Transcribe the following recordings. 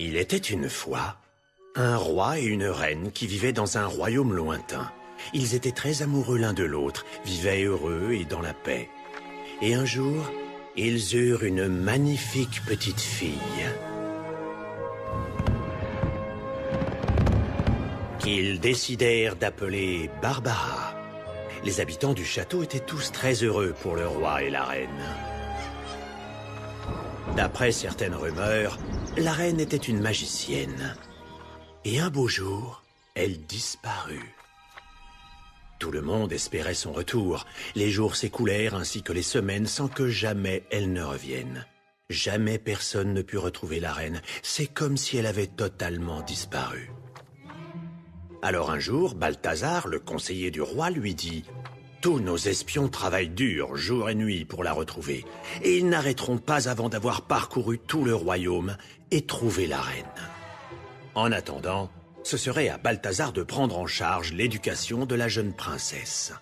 Il était une fois un roi et une reine qui vivaient dans un royaume lointain. Ils étaient très amoureux l'un de l'autre, vivaient heureux et dans la paix. Et un jour, ils eurent une magnifique petite fille qu'ils décidèrent d'appeler Barbara. Les habitants du château étaient tous très heureux pour le roi et la reine. D'après certaines rumeurs, la reine était une magicienne. Et un beau jour, elle disparut. Tout le monde espérait son retour. Les jours s'écoulèrent ainsi que les semaines sans que jamais elle ne revienne. Jamais personne ne put retrouver la reine. C'est comme si elle avait totalement disparu. Alors un jour, Balthazar, le conseiller du roi, lui dit « Tous nos espions travaillent dur, jour et nuit, pour la retrouver, et ils n'arrêteront pas avant d'avoir parcouru tout le royaume et trouvé la reine. En attendant, ce serait à Balthazar de prendre en charge l'éducation de la jeune princesse. »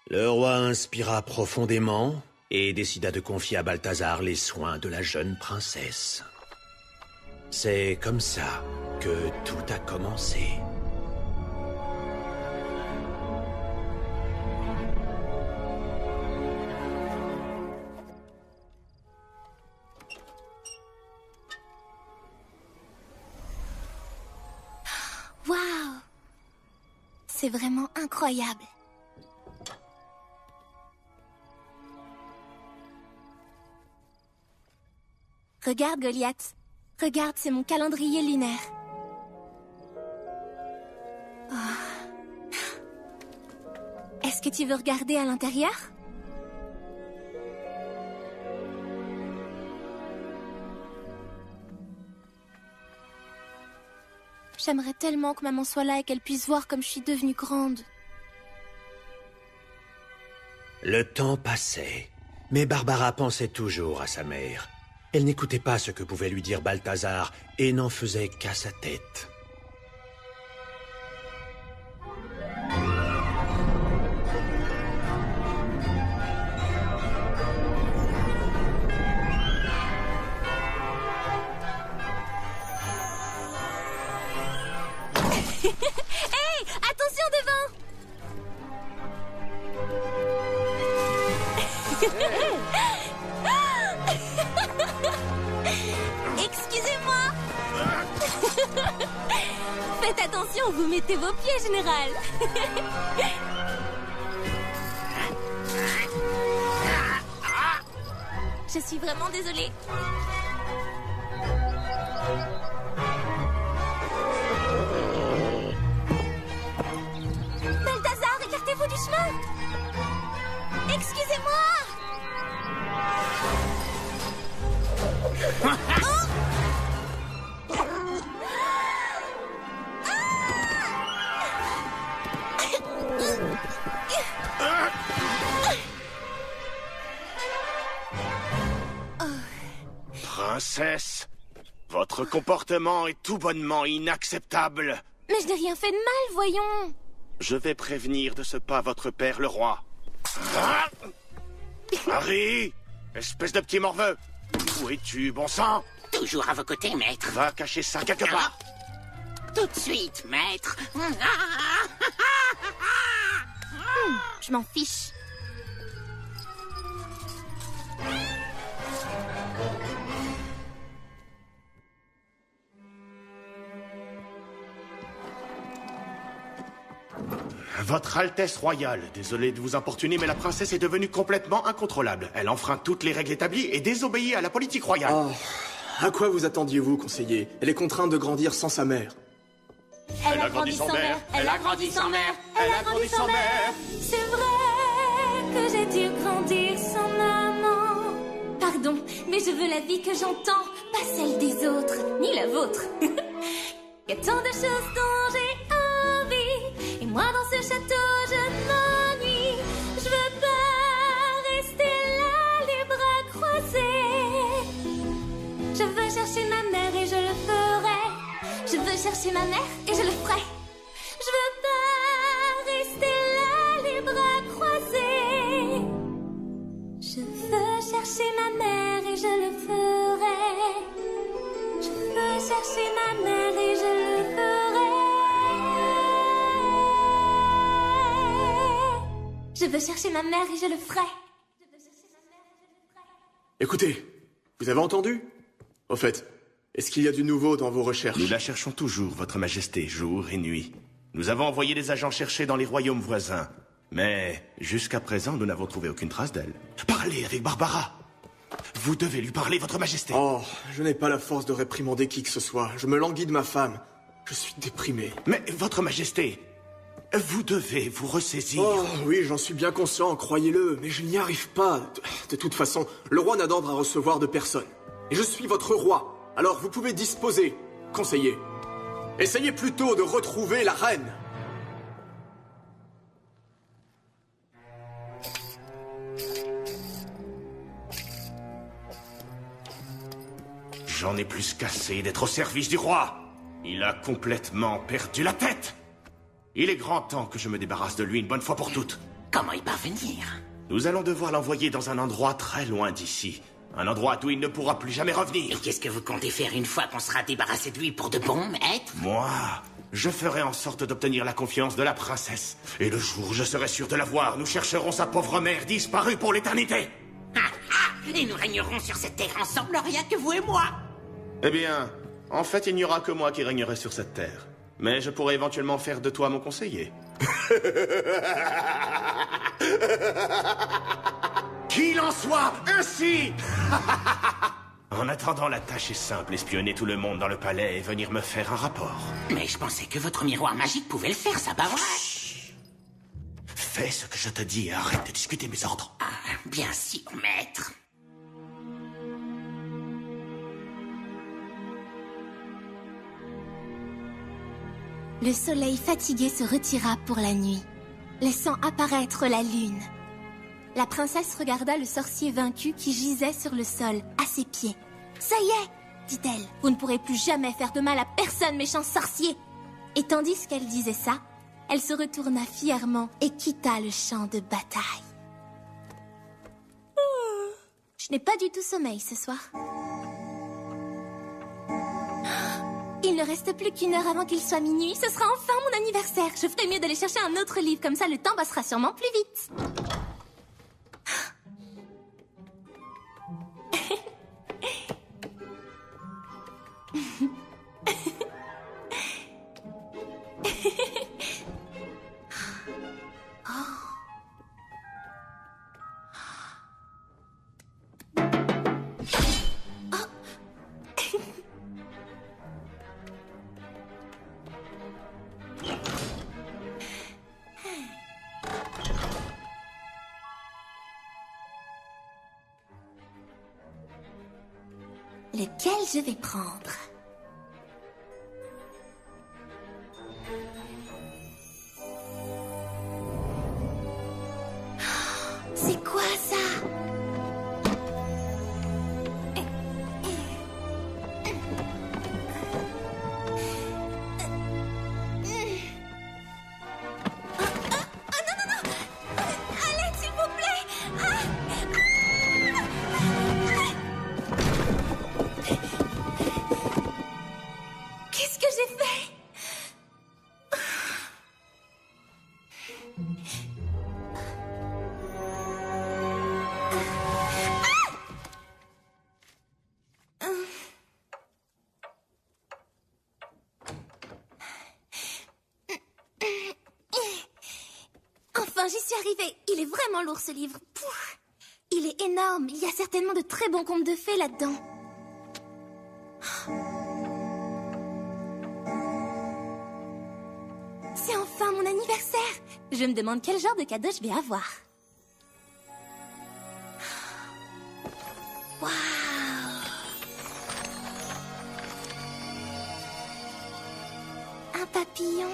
Le roi inspira profondément et décida de confier à Balthazar les soins de la jeune princesse. C'est comme ça que tout a commencé. Waouh! C'est vraiment incroyable. Regarde, Goliath. Regarde, c'est mon calendrier lunaire. Oh. Est-ce que tu veux regarder à l'intérieur? J'aimerais tellement que maman soit là et qu'elle puisse voir comme je suis devenue grande. Le temps passait, mais Barbara pensait toujours à sa mère. Elle n'écoutait pas ce que pouvait lui dire Balthazar et n'en faisait qu'à sa tête. Hey, attention devant! Excusez-moi. Faites attention, vous mettez vos pieds, général. Je suis vraiment désolée. Balthazar, écartez-vous du chemin. Excusez-moi. Princesse, votre comportement est tout bonnement inacceptable. Mais je n'ai rien fait de mal, voyons. Je vais prévenir de ce pas votre père, le roi. Ah Harry, espèce de petit morveux. Où es-tu, bon sang? Toujours à vos côtés, maître. Va cacher ça quelque part. Tout de suite, maître. Je m'en fiche. Votre Altesse royale, désolé de vous importuner, mais la princesse est devenue complètement incontrôlable. Elle enfreint toutes les règles établies et désobéit à la politique royale. Oh, à quoi vous attendiez-vous, conseiller? Elle est contrainte de grandir sans sa mère. Elle a grandi sans mère. Elle a grandi sans mère. Elle a grandi sans mère. C'est vrai que j'ai dû grandir sans maman. Pardon, mais je veux la vie que j'entends, pas celle des autres, ni la vôtre. Il y a tant de choses dont j'ai envie, et moi dans ce château je m'ennuie. Je veux pas rester là les bras croisés. Je veux chercher ma mère et je le ferai. Je veux chercher ma mère et je le ferai. Je veux pas rester là les bras croisés. Je veux chercher ma mère et je le ferai. chercher ma mère et je le ferai. Je veux chercher ma mère et je le ferai. Écoutez, vous avez entendu? Au fait, est-ce qu'il y a du nouveau dans vos recherches? Nous la cherchons toujours, Votre Majesté, jour et nuit. Nous avons envoyé des agents chercher dans les royaumes voisins. Mais, jusqu'à présent, nous n'avons trouvé aucune trace d'elle. Parlez avec Barbara! Vous devez lui parler, Votre Majesté! Oh, je n'ai pas la force de réprimander qui que ce soit. Je me languis de ma femme. Je suis déprimé. Mais, Votre Majesté, vous devez vous ressaisir. Oh, oui, j'en suis bien conscient, croyez-le, mais je n'y arrive pas. De toute façon, le roi n'a d'ordre à recevoir de personne. Et je suis votre roi. Alors vous pouvez disposer, conseiller. Essayez plutôt de retrouver la reine. J'en ai plus qu'assez d'être au service du roi. Il a complètement perdu la tête. Il est grand temps que je me débarrasse de lui une bonne fois pour toutes. Comment y parvenir? Nous allons devoir l'envoyer dans un endroit très loin d'ici. Un endroit d'où il ne pourra plus jamais Et revenir. qu'est-ce que vous comptez faire une fois qu'on sera débarrassé de lui pour de bon, maître? Moi, je ferai en sorte d'obtenir la confiance de la princesse. Et le jour où je serai sûr de la voir, nous chercherons sa pauvre mère disparue pour l'éternité. Ah ah! Et nous régnerons sur cette terre ensemble, rien que vous et moi! Eh bien, en fait, il n'y aura que moi qui régnerai sur cette terre. Mais je pourrais éventuellement faire de toi mon conseiller. Qu'il en soit ainsi. En attendant, la tâche est simple, espionner tout le monde dans le palais et venir me faire un rapport. Mais je pensais que votre miroir magique pouvait le faire, ça bavrait. Fais ce que je te dis et arrête de discuter mes ordres. Ah, bien sûr, maître. Le soleil fatigué se retira pour la nuit, laissant apparaître la lune. La princesse regarda le sorcier vaincu qui gisait sur le sol, à ses pieds. « Ça y est !» dit-elle. « Vous ne pourrez plus jamais faire de mal à personne, méchant sorcier !» Et tandis qu'elle disait ça, elle se retourna fièrement et quitta le champ de bataille. Je n'ai pas du tout sommeil ce soir. Il ne reste plus qu'une heure avant qu'il soit minuit. Ce sera enfin mon anniversaire. Je ferais mieux d'aller chercher un autre livre. Comme ça, le temps passera sûrement plus vite. Lequel je vais prendre? C'est quoi ça? Enfin, j'y suis arrivée. Il est vraiment lourd, ce livre. Pouf. Il est énorme. Il y a certainement de très bons contes de fées là-dedans. C'est enfin mon anniversaire. Je me demande quel genre de cadeau je vais avoir. Waouh! Un papillon.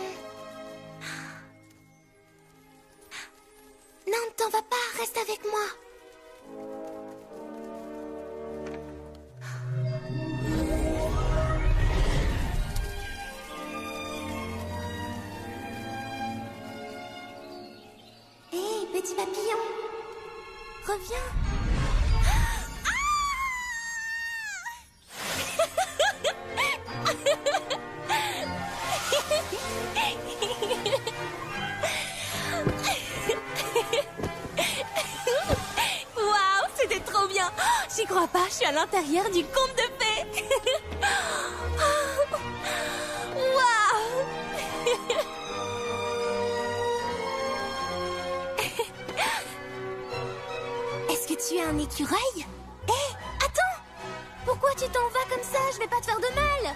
Non, ne t'en va pas, reste avec moi. Hé, petit papillon, reviens. suis à l'intérieur du conte de fées. Waouh. Est-ce que tu es un écureuil? Hé, attends! Pourquoi tu t'en vas comme ça? Je vais pas te faire de mal.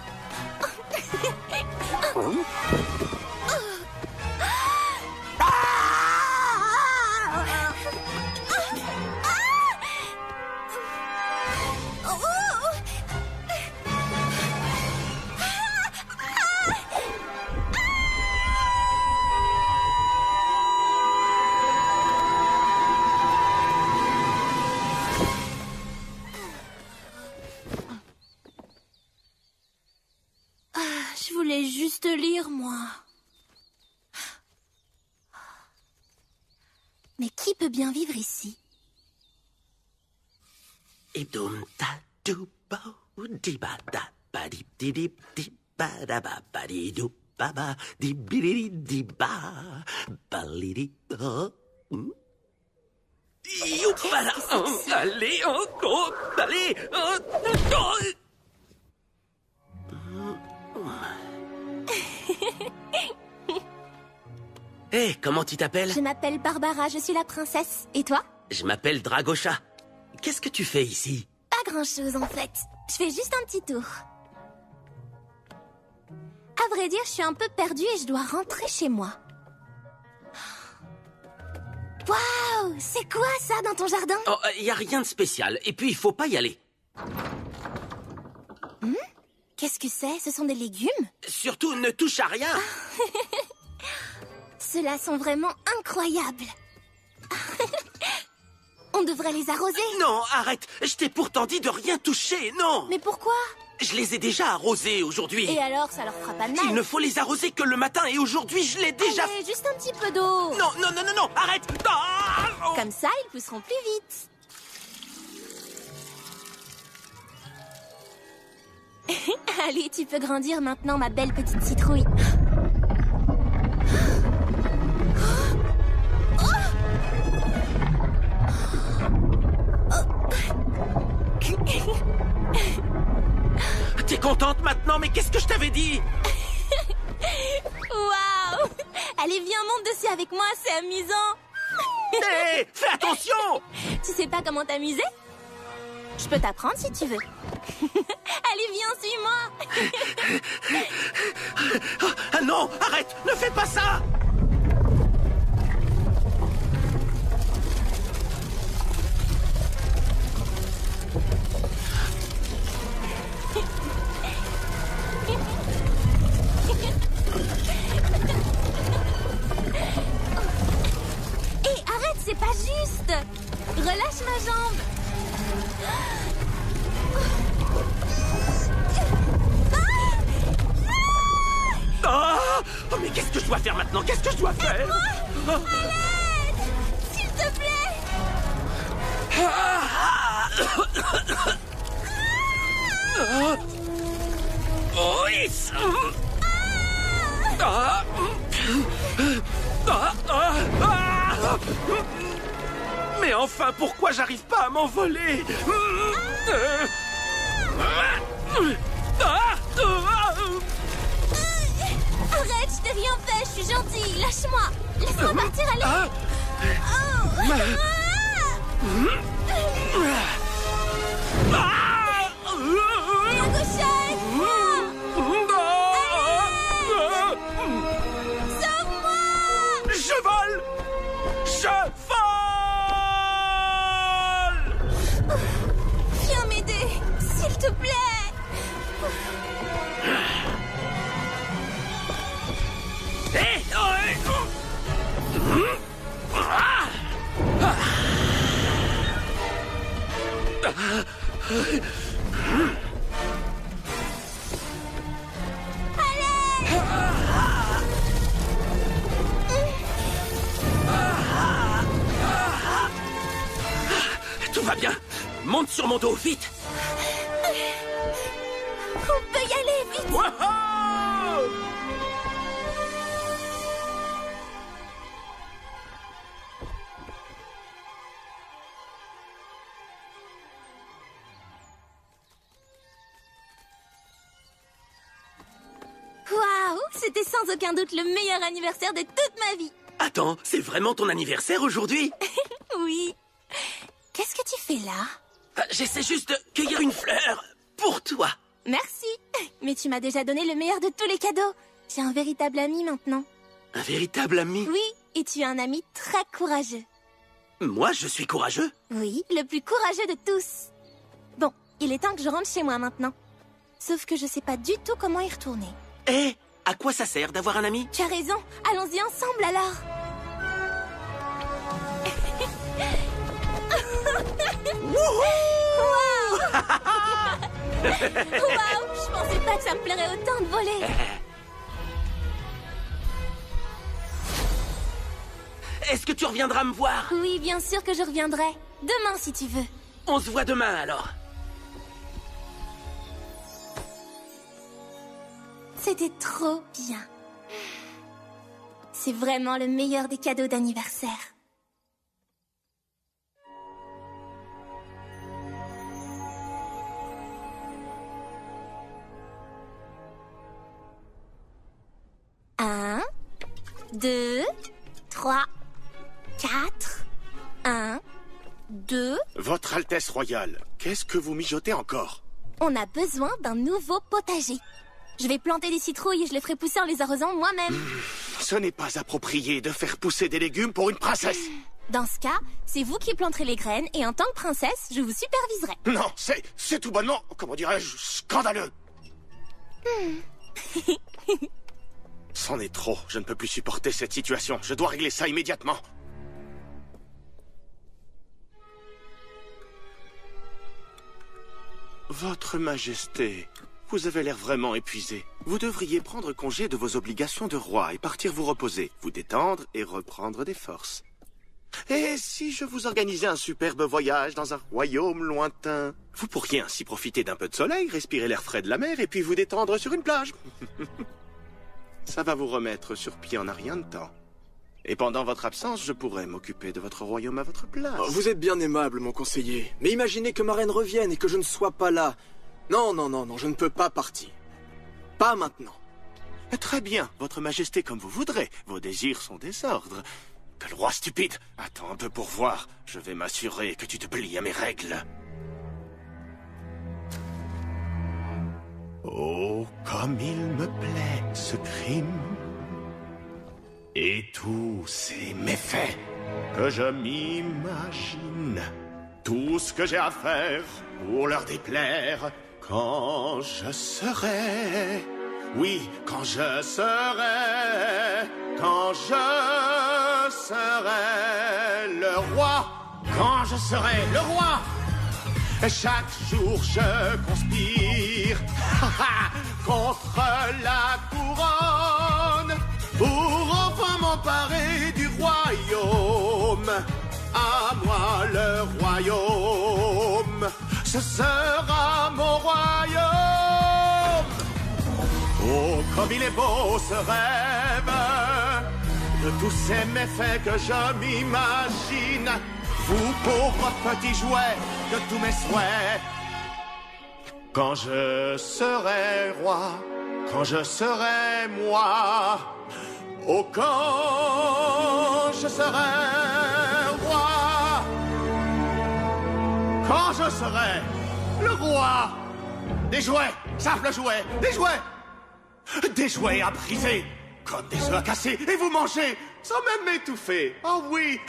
Je voulais juste lire, moi. Mais qui peut bien vivre ici? Idum ta du ba di ba da ba di di ba da ba di du ba di di ba ba li di Youpala. Allez, encore, allez. Hé, comment tu t'appelles? Je m'appelle Barbara, je suis la princesse. Et toi? Je m'appelle Dragosha. Qu'est-ce que tu fais ici? Pas grand-chose, en fait. Je fais juste un petit tour. À vrai dire, je suis un peu perdue et je dois rentrer chez moi. Waouh! C'est quoi ça dans ton jardin? Oh, y a rien de spécial. Et puis, il faut pas y aller. Qu'est-ce que c'est? Ce sont des légumes? Surtout, ne touche à rien. Ceux-là sont vraiment incroyables. On devrait les arroser. Non, arrête. Je t'ai pourtant dit de rien toucher, non. Mais pourquoi? Je les ai déjà arrosés aujourd'hui. Et alors, ça leur fera pas de mal? Il ne faut les arroser que le matin et aujourd'hui, je l'ai déjà Allez, juste un petit peu d'eau. Non, non, non, non, non, arrête. Non. Comme ça, ils pousseront plus vite. Allez, tu peux grandir maintenant, ma belle petite citrouille. T'es contente maintenant, mais qu'est-ce que je t'avais dit? Waouh! Allez, viens, monte dessus avec moi, c'est amusant. Hé, fais attention. Tu sais pas comment t'amuser? Je peux t'apprendre si tu veux. Allez, viens, suis-moi. Ah non, arrête, ne fais pas ça. Hé, arrête, c'est pas juste. Relâche ma jambe. Ah, oh, mais qu'est-ce que je dois faire maintenant? Qu'est-ce que je dois faire? À l'aide! S'il te plaît! Oh, yes. Ah. Ah, ah, ah. Mais enfin, pourquoi j'arrive pas à m'envoler? Arrête, je t'ai rien fait, je suis gentille. Lâche-moi. Laisse-moi partir, allez. Dragosha, aide-moi. Sauve-moi. Je vole. Je vole. Viens m'aider, s'il te plaît. Hé, oh, hé, oh. Tout va bien. Monte sur mon dos, vite. On peut y aller, vite. Wouhou! C'était sans aucun doute le meilleur anniversaire de toute ma vie. Attends, c'est vraiment ton anniversaire aujourd'hui? Oui. Qu'est-ce que tu fais là? J'essaie juste de cueillir une fleur pour toi. Merci. Mais tu m'as déjà donné le meilleur de tous les cadeaux. J'ai un véritable ami maintenant. Un véritable ami? Oui, et tu es un ami très courageux. Moi, je suis courageux? Oui, le plus courageux de tous. Bon, il est temps que je rentre chez moi maintenant. Sauf que je sais pas du tout comment y retourner. Hé, à quoi ça sert d'avoir un ami? Tu as raison, allons-y ensemble alors. Waouh! Waouh! Je pensais pas que ça me plairait autant de voler. Est-ce que tu reviendras me voir? Oui, bien sûr que je reviendrai. Demain, si tu veux. On se voit demain, alors. C'était trop bien. C'est vraiment le meilleur des cadeaux d'anniversaire. Un, 2, 3, 4, 1, 2... Votre Altesse Royale, qu'est-ce que vous mijotez encore? On a besoin d'un nouveau potager. Je vais planter des citrouilles et je les ferai pousser en les arrosant moi-même. Ce n'est pas approprié de faire pousser des légumes pour une princesse. Dans ce cas, c'est vous qui planterez les graines et en tant que princesse, je vous superviserai. Non, c'est tout bonnement, comment dirais-je, scandaleux. C'en est trop, je ne peux plus supporter cette situation. Je dois régler ça immédiatement. Votre Majesté, vous avez l'air vraiment épuisé. Vous devriez prendre congé de vos obligations de roi et partir vous reposer, vous détendre et reprendre des forces. Et si je vous organisais un superbe voyage dans un royaume lointain? Vous pourriez ainsi profiter d'un peu de soleil, respirer l'air frais de la mer et puis vous détendre sur une plage. Ça va vous remettre sur pied en un rien de temps. Et pendant votre absence, je pourrais m'occuper de votre royaume à votre place. Oh, vous êtes bien aimable, mon conseiller. Mais imaginez que ma reine revienne et que je ne sois pas là. Non, non, non, non, je ne peux pas partir. Pas maintenant. Très bien, votre majesté comme vous voudrez. Vos désirs sont des ordres. Quel roi stupide! Attends un peu pour voir. Je vais m'assurer que tu te plies à mes règles. Oh, comme il me plaît, ce crime. Et tous ces méfaits que je m'imagine. Tout ce que j'ai à faire pour leur déplaire. Quand je serai... Oui, quand je serai... Quand je serai le roi. Quand je serai le roi. Chaque jour je conspire contre la couronne pour enfin m'emparer du royaume. À moi le royaume, ce sera mon royaume. Oh, comme il est beau ce rêve de tous ces méfaits que je m'imagine. Vous pauvres petits jouets de tous mes souhaits. Quand je serai roi, quand je serai moi, oh quand je serai roi, quand je serai le roi, des jouets, simples jouets, des jouets à briser, comme des œufs à casser, et vous mangez sans même m'étouffer. Oh oui.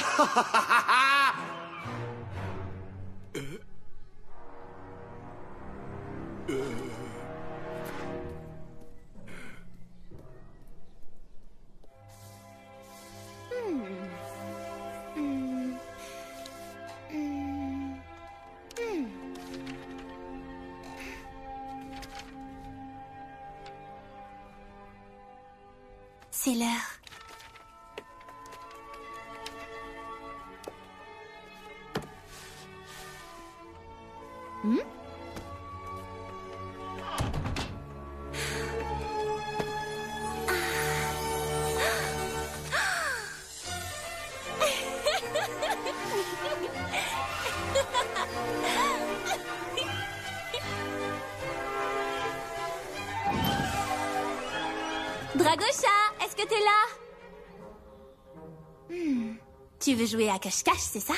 C'est l'heure. Dragosha, est-ce que t'es là? Tu veux jouer à cache-cache, c'est ça?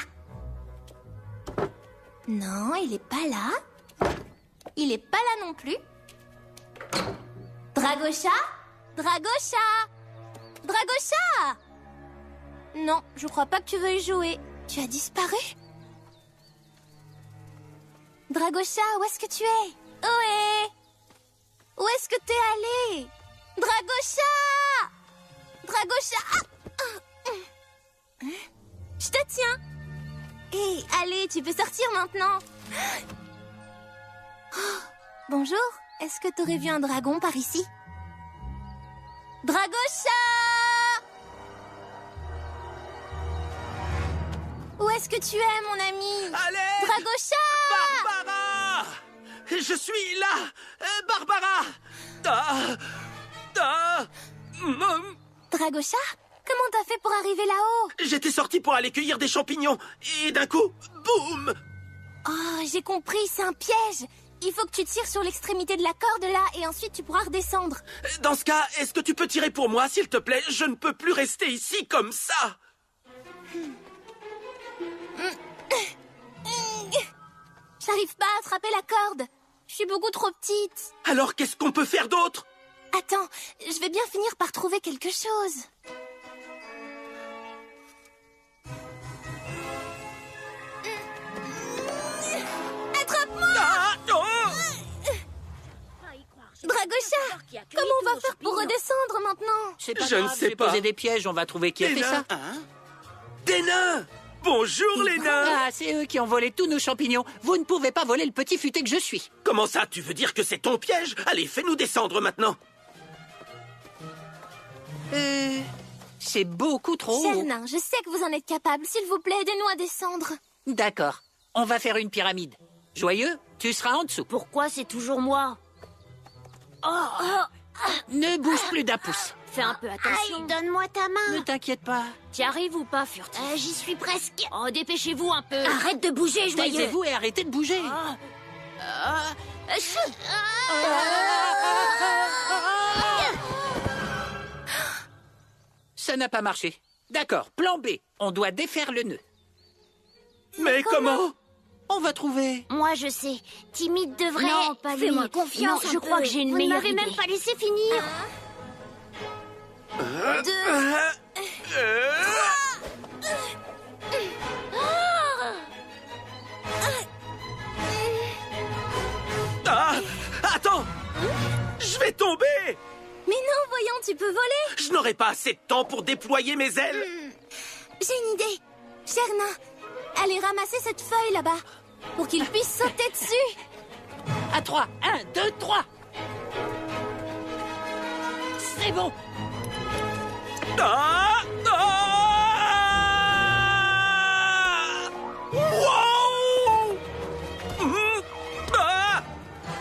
Non, il est pas là. Il est pas là non plus. Dragosha? Dragosha? Dragosha? Non, je crois pas que tu veuilles jouer. Tu as disparu? Dragosha, où est-ce que tu es? Ohé! Où est-ce que t'es allé? Dragosha! Dragosha! Je te tiens. Hé, allez, tu peux sortir maintenant. Oh, bonjour, est-ce que t'aurais vu un dragon par ici? Dragosha! Où est-ce que tu es, mon ami? Allez! Dragosha! Barbara! Je suis là! Barbara! Dragosha? Comment t'as fait pour arriver là-haut? J'étais sorti pour aller cueillir des champignons, et d'un coup, boum! Oh, j'ai compris, c'est un piège. Il faut que tu tires sur l'extrémité de la corde là, et ensuite tu pourras redescendre. Dans ce cas, est-ce que tu peux tirer pour moi, s'il te plaît? Je ne peux plus rester ici comme ça! J'arrive pas à attraper la corde. Je suis beaucoup trop petite. Alors qu'est-ce qu'on peut faire d'autre? Attends, je vais bien finir par trouver quelque chose. Attrape-moi! Dragosha, comment on va faire pour redescendre maintenant? C'est pas Je ne grave, sais j'ai pas. posé des pièges, on va trouver qui a Des fait ça. nains. Des nains! Bonjour les nains! Ah, c'est eux qui ont volé tous nos champignons. Vous ne pouvez pas voler le petit futé que je suis. Comment ça, tu veux dire que c'est ton piège? Allez, fais-nous descendre maintenant! C'est beaucoup trop Cher haut. nain, je sais que vous en êtes capable. S'il vous plaît, aidez-nous à descendre. D'accord, on va faire une pyramide. Joyeux, tu seras en dessous. Pourquoi c'est toujours moi? Ne bouge plus d'un pouce. Fais un peu attention. Aïe, donne-moi ta Ne main. t'inquiète pas. T'y arrives ou pas, Furtif? J'y suis presque. Oh, dépêchez-vous un peu. Arrête de bouger, joyeux. Taisez-vous et arrêtez de bouger. Ça n'a pas marché. D'accord, plan B. On doit défaire le nœud. Mais comment? On va trouver. Moi, je sais. Timide devrait... Non, pas lui. Fais-moi confiance Non, un je peu. crois que j'ai une Vous meilleure ne m'avez idée. même pas laissé finir. Ah! Attends! Je vais tomber! Mais non, voyons, tu peux voler. Je n'aurai pas assez de temps pour déployer mes ailes! J'ai une idée. Cher nain, allez ramasser cette feuille là-bas pour qu'il puisse sauter dessus. À 3. 1, 2, 3. C'est bon. Ah! Ah! Wow! Ah!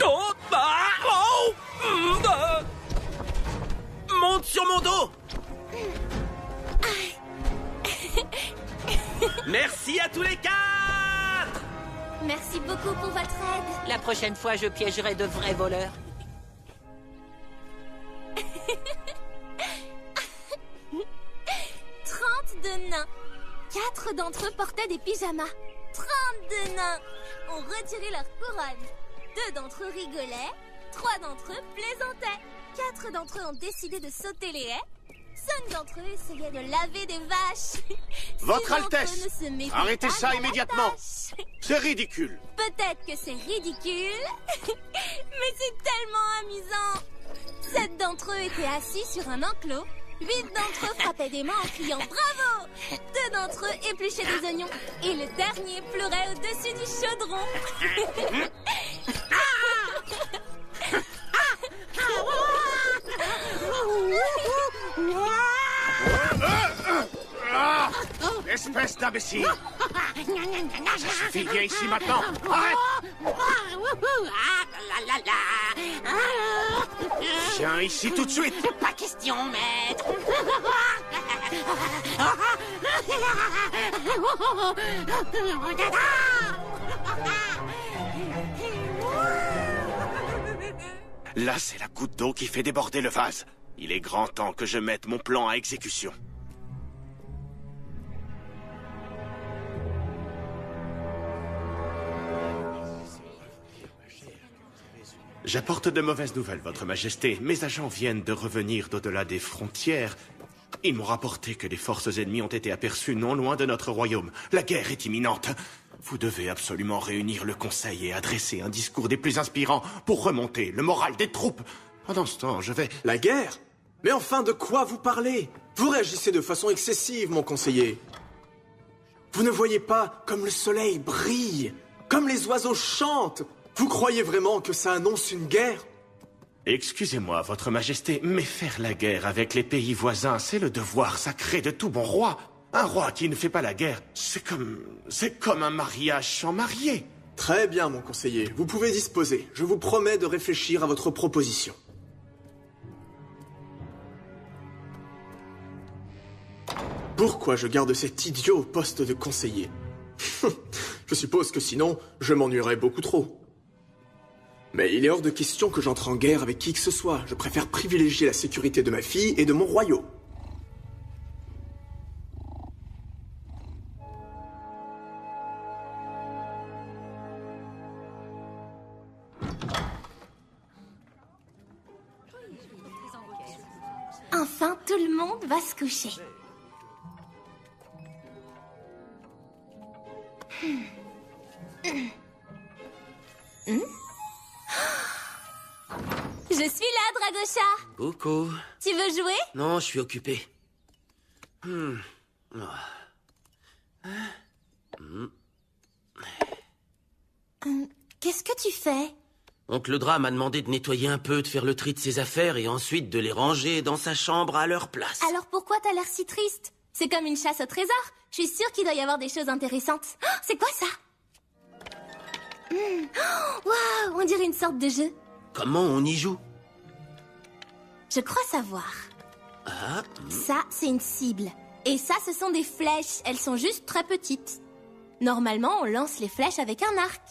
Oh! Ah! Oh! Ah! Monte sur mon dos! Merci à tous les 4! Merci beaucoup pour votre aide. La prochaine fois, je piégerai de vrais voleurs. 32 nains. 4 d'entre eux portaient des pyjamas. 32 nains ont retiré leur couronne. 2 d'entre eux rigolaient. 3 d'entre eux plaisantaient. 4 d'entre eux ont décidé de sauter les haies. 5 d'entre eux essayaient de laver des vaches. Votre 6 d'entre Altesse, eux ne se mettaient arrêtez pas ça à la immédiatement. tâche. C'est ridicule. Peut-être que c'est ridicule, mais c'est tellement amusant. 7 d'entre eux étaient assis sur un enclos. 8 d'entre eux frappaient des mains en criant bravo. 2 d'entre eux épluchaient des oignons. Et le dernier pleurait au-dessus du chaudron. Espèce d'imbécile. Ça suffit, viens ici maintenant. Arrête. Viens ici tout de suite. Pas question, maître. Là, c'est la goutte d'eau qui fait déborder le vase. Il est grand temps que je mette mon plan à exécution. J'apporte de mauvaises nouvelles, Votre Majesté. Mes agents viennent de revenir d'au-delà des frontières. Ils m'ont rapporté que des forces ennemies ont été aperçues non loin de notre royaume. La guerre est imminente. Vous devez absolument réunir le conseil et adresser un discours des plus inspirants pour remonter le moral des troupes. Pendant ce temps, je vais... La guerre? Mais enfin, de quoi vous parlez? Vous réagissez de façon excessive, mon conseiller. Vous ne voyez pas comme le soleil brille, comme les oiseaux chantent. Vous croyez vraiment que ça annonce une guerre? Excusez-moi, Votre Majesté, mais faire la guerre avec les pays voisins, c'est le devoir sacré de tout bon roi. Un roi qui ne fait pas la guerre, c'est comme un mariage sans marié. Très bien, mon conseiller. Vous pouvez disposer. Je vous promets de réfléchir à votre proposition. Pourquoi je garde cet idiot au poste de conseiller? Je suppose que sinon, je m'ennuierais beaucoup trop. Mais il est hors de question que j'entre en guerre avec qui que ce soit. Je préfère privilégier la sécurité de ma fille et de mon royaume. Enfin, tout le monde va se coucher. Je suis là, Dragosha. Coucou. Tu veux jouer? Non, je suis occupé. Qu'est-ce que tu fais? Oncle Dra m'a demandé de nettoyer un peu, de faire le tri de ses affaires et ensuite de les ranger dans sa chambre à leur place. Alors pourquoi t'as l'air si triste? C'est comme une chasse au trésor. Je suis sûre qu'il doit y avoir des choses intéressantes. Oh, c'est quoi ça? Waouh, on dirait une sorte de jeu. Comment on y joue? Je crois savoir. Ah, Ça, c'est une cible. Et ça, ce sont des flèches. Elles sont juste très petites. Normalement, on lance les flèches avec un arc.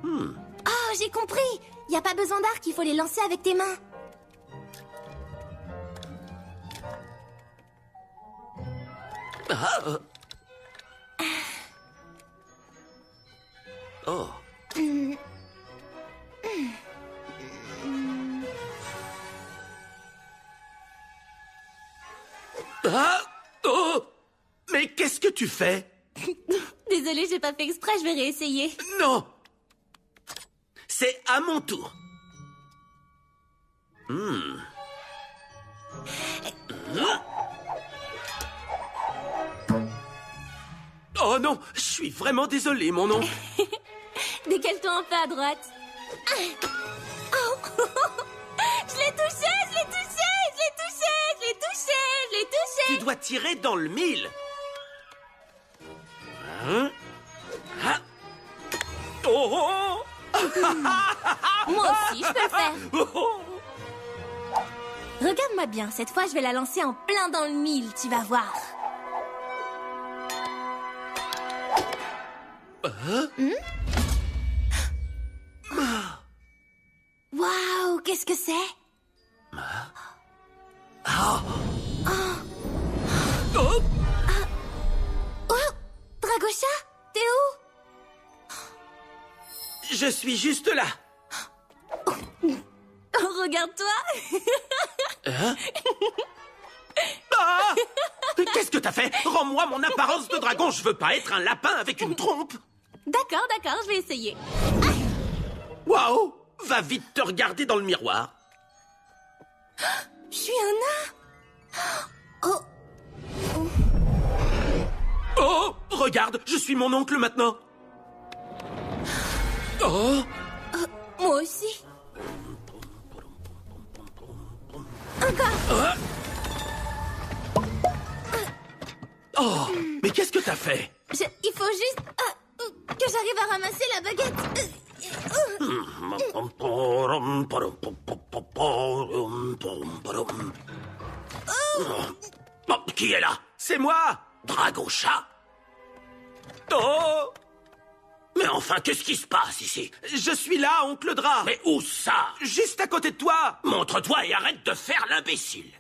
Oh, j'ai compris. Y a pas besoin d'arc, il faut les lancer avec tes mains. Oh. Ah, oh. Mais qu'est-ce que tu fais? Désolée, j'ai pas fait exprès, je vais réessayer. Non. C'est à mon tour. Oh non, je suis vraiment désolé, mon oncle. Décale-toi un peu à droite. Oh. Je l'ai touché, je l'ai touché, je l'ai touché, je l'ai touché, je l'ai touché. Tu dois tirer dans le mille. Hein? Ah. Oh, oh. Moi aussi, je peux le faire. Oh, oh. Regarde-moi bien, cette fois, je vais la lancer en plein dans le mille, tu vas voir. Waouh, qu'est-ce que c'est? Oh, Dragosha, t'es où? Je suis juste là. Oh, regarde-toi. Ah! Qu'est-ce que t'as fait? Rends-moi mon apparence de dragon. Je veux pas être un lapin avec une trompe. D'accord, je vais essayer. Waouh! Va vite te regarder dans le miroir. Je suis un nain. Oh, Oh! Regarde, je suis mon oncle maintenant. Oh! moi aussi. Encore. Oh! Mais qu'est-ce que t'as fait? Il faut juste que j'arrive à ramasser la baguette. Oh, qui est là? C'est moi, Dragosha. Oh! Mais enfin, qu'est-ce qui se passe ici? Je suis là, oncle Dra. Mais où ça? Juste à côté de toi. Montre-toi et arrête de faire l'imbécile.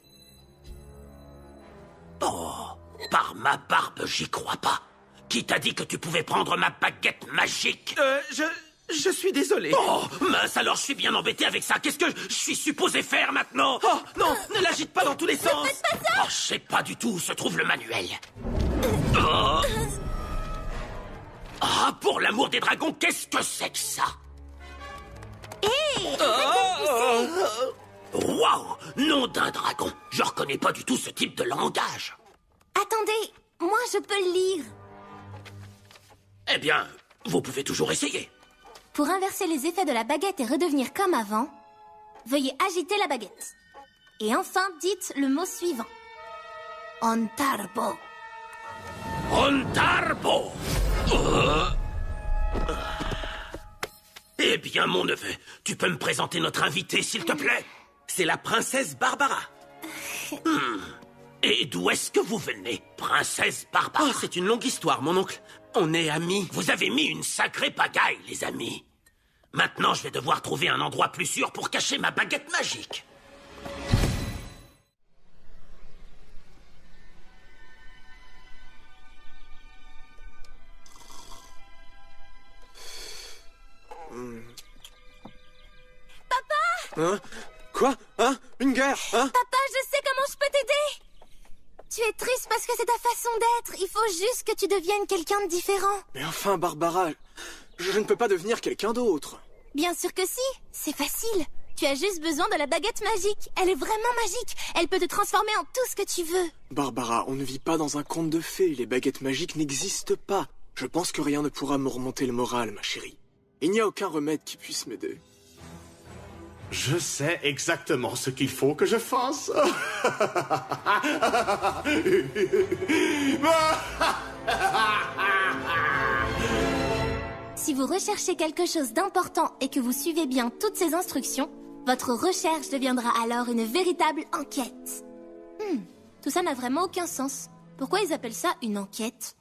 Oh, par ma barbe, j'y crois pas. Qui t'a dit que tu pouvais prendre ma baguette magique? Je suis désolé. Oh, mince, alors je suis bien embêté avec ça. Qu'est-ce que je suis supposé faire maintenant? Oh, non, ne l'agite pas dans tous les sens. Oh, je sais pas du tout où se trouve le manuel. Oh. Ah, pour l'amour des dragons, qu'est-ce que c'est que ça? Waouh, nom d'un dragon. Je reconnais pas du tout ce type de langage. Attendez, moi je peux le lire. Eh bien, vous pouvez toujours essayer. Pour inverser les effets de la baguette et redevenir comme avant, veuillez agiter la baguette. Et enfin, dites le mot suivant. Ontarbo. Ontarbo. Eh bien, mon neveu, tu peux me présenter notre invitée, s'il te plaît? C'est la princesse Barbara. Et d'où est-ce que vous venez, princesse Barbara? Oh, c'est une longue histoire, mon oncle. On est amis. Vous avez mis une sacrée pagaille, les amis. Maintenant, je vais devoir trouver un endroit plus sûr pour cacher ma baguette magique. Hein? Quoi? Hein? Une guerre? Hein? Papa, je sais comment je peux t'aider. Tu es triste parce que c'est ta façon d'être. Il faut juste que tu deviennes quelqu'un de différent. Mais enfin, Barbara, je ne peux pas devenir quelqu'un d'autre. Bien sûr que si, c'est facile. Tu as juste besoin de la baguette magique. Elle est vraiment magique. Elle peut te transformer en tout ce que tu veux. Barbara, on ne vit pas dans un conte de fées. Les baguettes magiques n'existent pas. Je pense que rien ne pourra me remonter le moral, ma chérie. Il n'y a aucun remède qui puisse m'aider. Je sais exactement ce qu'il faut que je fasse. Si vous recherchez quelque chose d'important et que vous suivez bien toutes ces instructions, votre recherche deviendra alors une véritable enquête. Tout ça n'a vraiment aucun sens. Pourquoi ils appellent ça une enquête?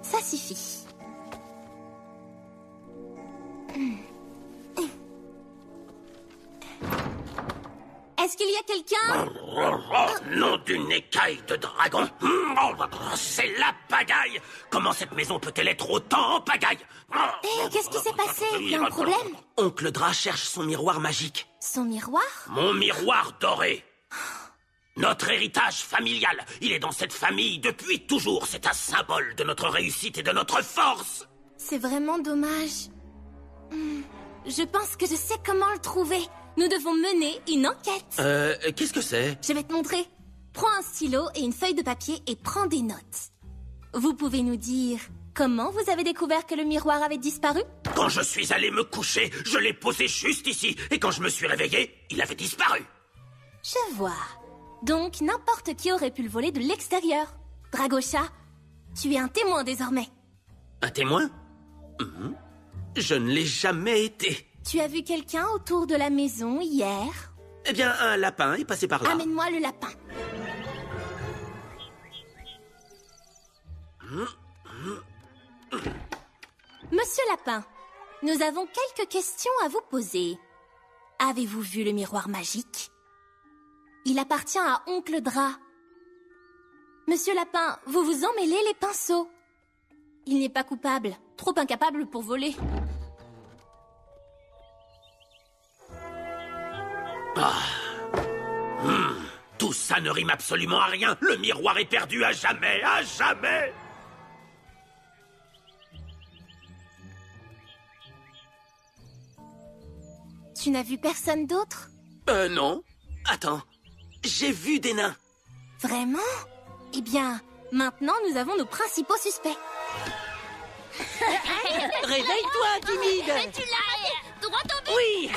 Ça suffit. Est-ce qu'il y a quelqu'un? Nom d'une écaille de dragon. C'est la pagaille. Comment cette maison peut-elle être autant en pagaille? Qu'est-ce qui s'est passé? Il y a un problème? Oncle Dra cherche son miroir magique. Son miroir? Mon miroir doré. Notre héritage familial. Il est dans cette famille depuis toujours. C'est un symbole de notre réussite et de notre force. C'est vraiment dommage. Je pense que je sais comment le trouver. Nous devons mener une enquête. Qu'est-ce que c'est? Je vais te montrer. Prends un stylo et une feuille de papier et prends des notes. Vous pouvez nous dire comment vous avez découvert que le miroir avait disparu? Quand je suis allé me coucher, je l'ai posé juste ici. Et quand je me suis réveillé, il avait disparu. Je vois. Donc n'importe qui aurait pu le voler de l'extérieur. Dragosha, tu es un témoin désormais. Un témoin? Je ne l'ai jamais été. Tu as vu quelqu'un autour de la maison hier? Eh bien, un lapin est passé par là. Amène-moi le lapin. Monsieur Lapin, nous avons quelques questions à vous poser. Avez-vous vu le miroir magique? Il appartient à Oncle Dra. Monsieur Lapin, vous vous emmêlez les pinceaux. Il n'est pas coupable, trop incapable pour voler. Tout ça ne rime absolument à rien. Le miroir est perdu à jamais, à jamais. Tu n'as vu personne d'autre? Non. Attends, j'ai vu des nains. Vraiment? Eh bien, maintenant nous avons nos principaux suspects. Réveille-toi, timide. Tu l'as! Droit au but! Oui.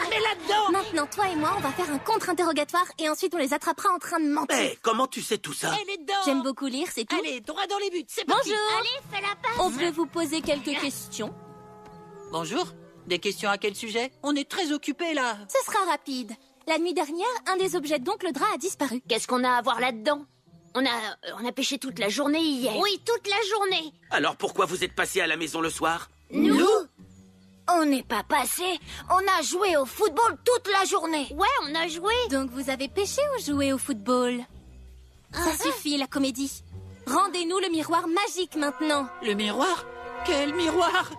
Mais là-dedans. Maintenant, toi et moi, on va faire un contre-interrogatoire et ensuite on les attrapera en train de mentir. Mais comment tu sais tout ça? Elle est dedans. J'aime beaucoup lire, c'est tout. Allez, droit dans les buts, c'est parti. Bonjour. Allez, fais la passe! On peut vous poser quelques questions? Bonjour. Des questions à quel sujet? On est très occupés là. Ce sera rapide. La nuit dernière, un des objets d'Oncle Dra a disparu. Qu'est-ce qu'on a à voir là-dedans? On a pêché toute la journée hier. Oui, toute la journée. Alors pourquoi vous êtes passé à la maison le soir? Nous? On n'est pas passé. On a joué au football toute la journée. Ouais, on a joué. Donc vous avez pêché ou joué au football? Ça suffit, la comédie. Rendez-nous le miroir magique maintenant. Le miroir? Quel miroir?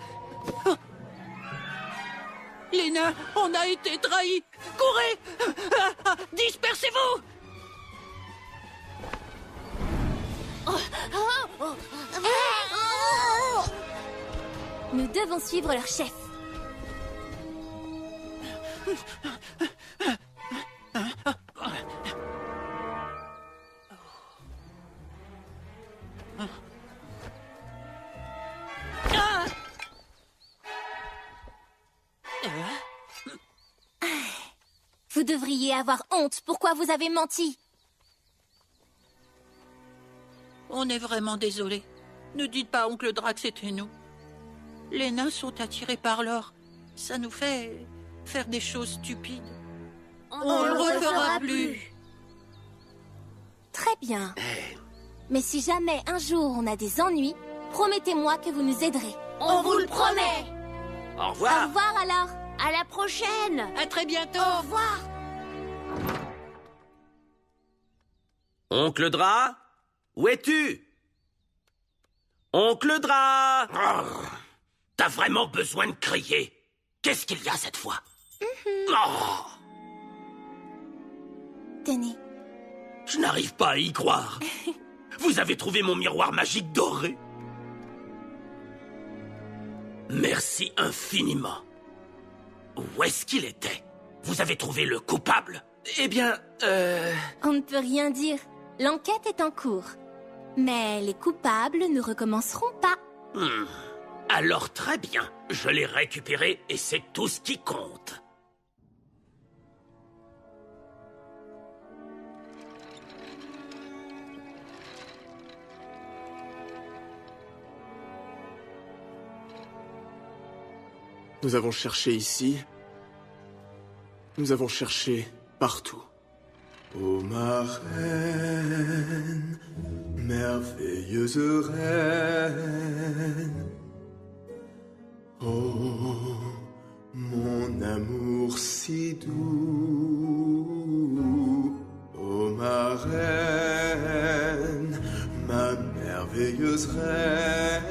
Oh. Les nains, on a été trahis. Courez! Dispersez-vous! Nous devons suivre leur chef. Vous devriez avoir honte. Pourquoi vous avez menti? On est vraiment désolé. Ne dites pas, oncle Drac, c'était nous. Les nains sont attirés par l'or. Ça nous fait faire des choses stupides. On le refera plus. Très bien. Mais si jamais un jour on a des ennuis, promettez-moi que vous nous aiderez. On vous le promet. Au Au revoir. revoir alors. À la prochaine. À très bientôt. Au revoir. Oncle Dra, où es-tu? Oncle Dra! T'as vraiment besoin de crier. Qu'est-ce qu'il y a cette fois? Oh, Tenez. je n'arrive pas à y croire. Vous avez trouvé mon miroir magique doré? Merci infiniment. Où est-ce qu'il était? Vous avez trouvé le coupable? Eh bien, On ne peut rien dire. L'enquête est en cours. Mais les coupables ne recommenceront pas. Alors très bien. Je l'ai récupéré et c'est tout ce qui compte. Nous avons cherché ici. Nous avons cherché partout. Ô ma reine, merveilleuse reine. Oh, mon amour si doux. Ô ma reine, ma merveilleuse reine.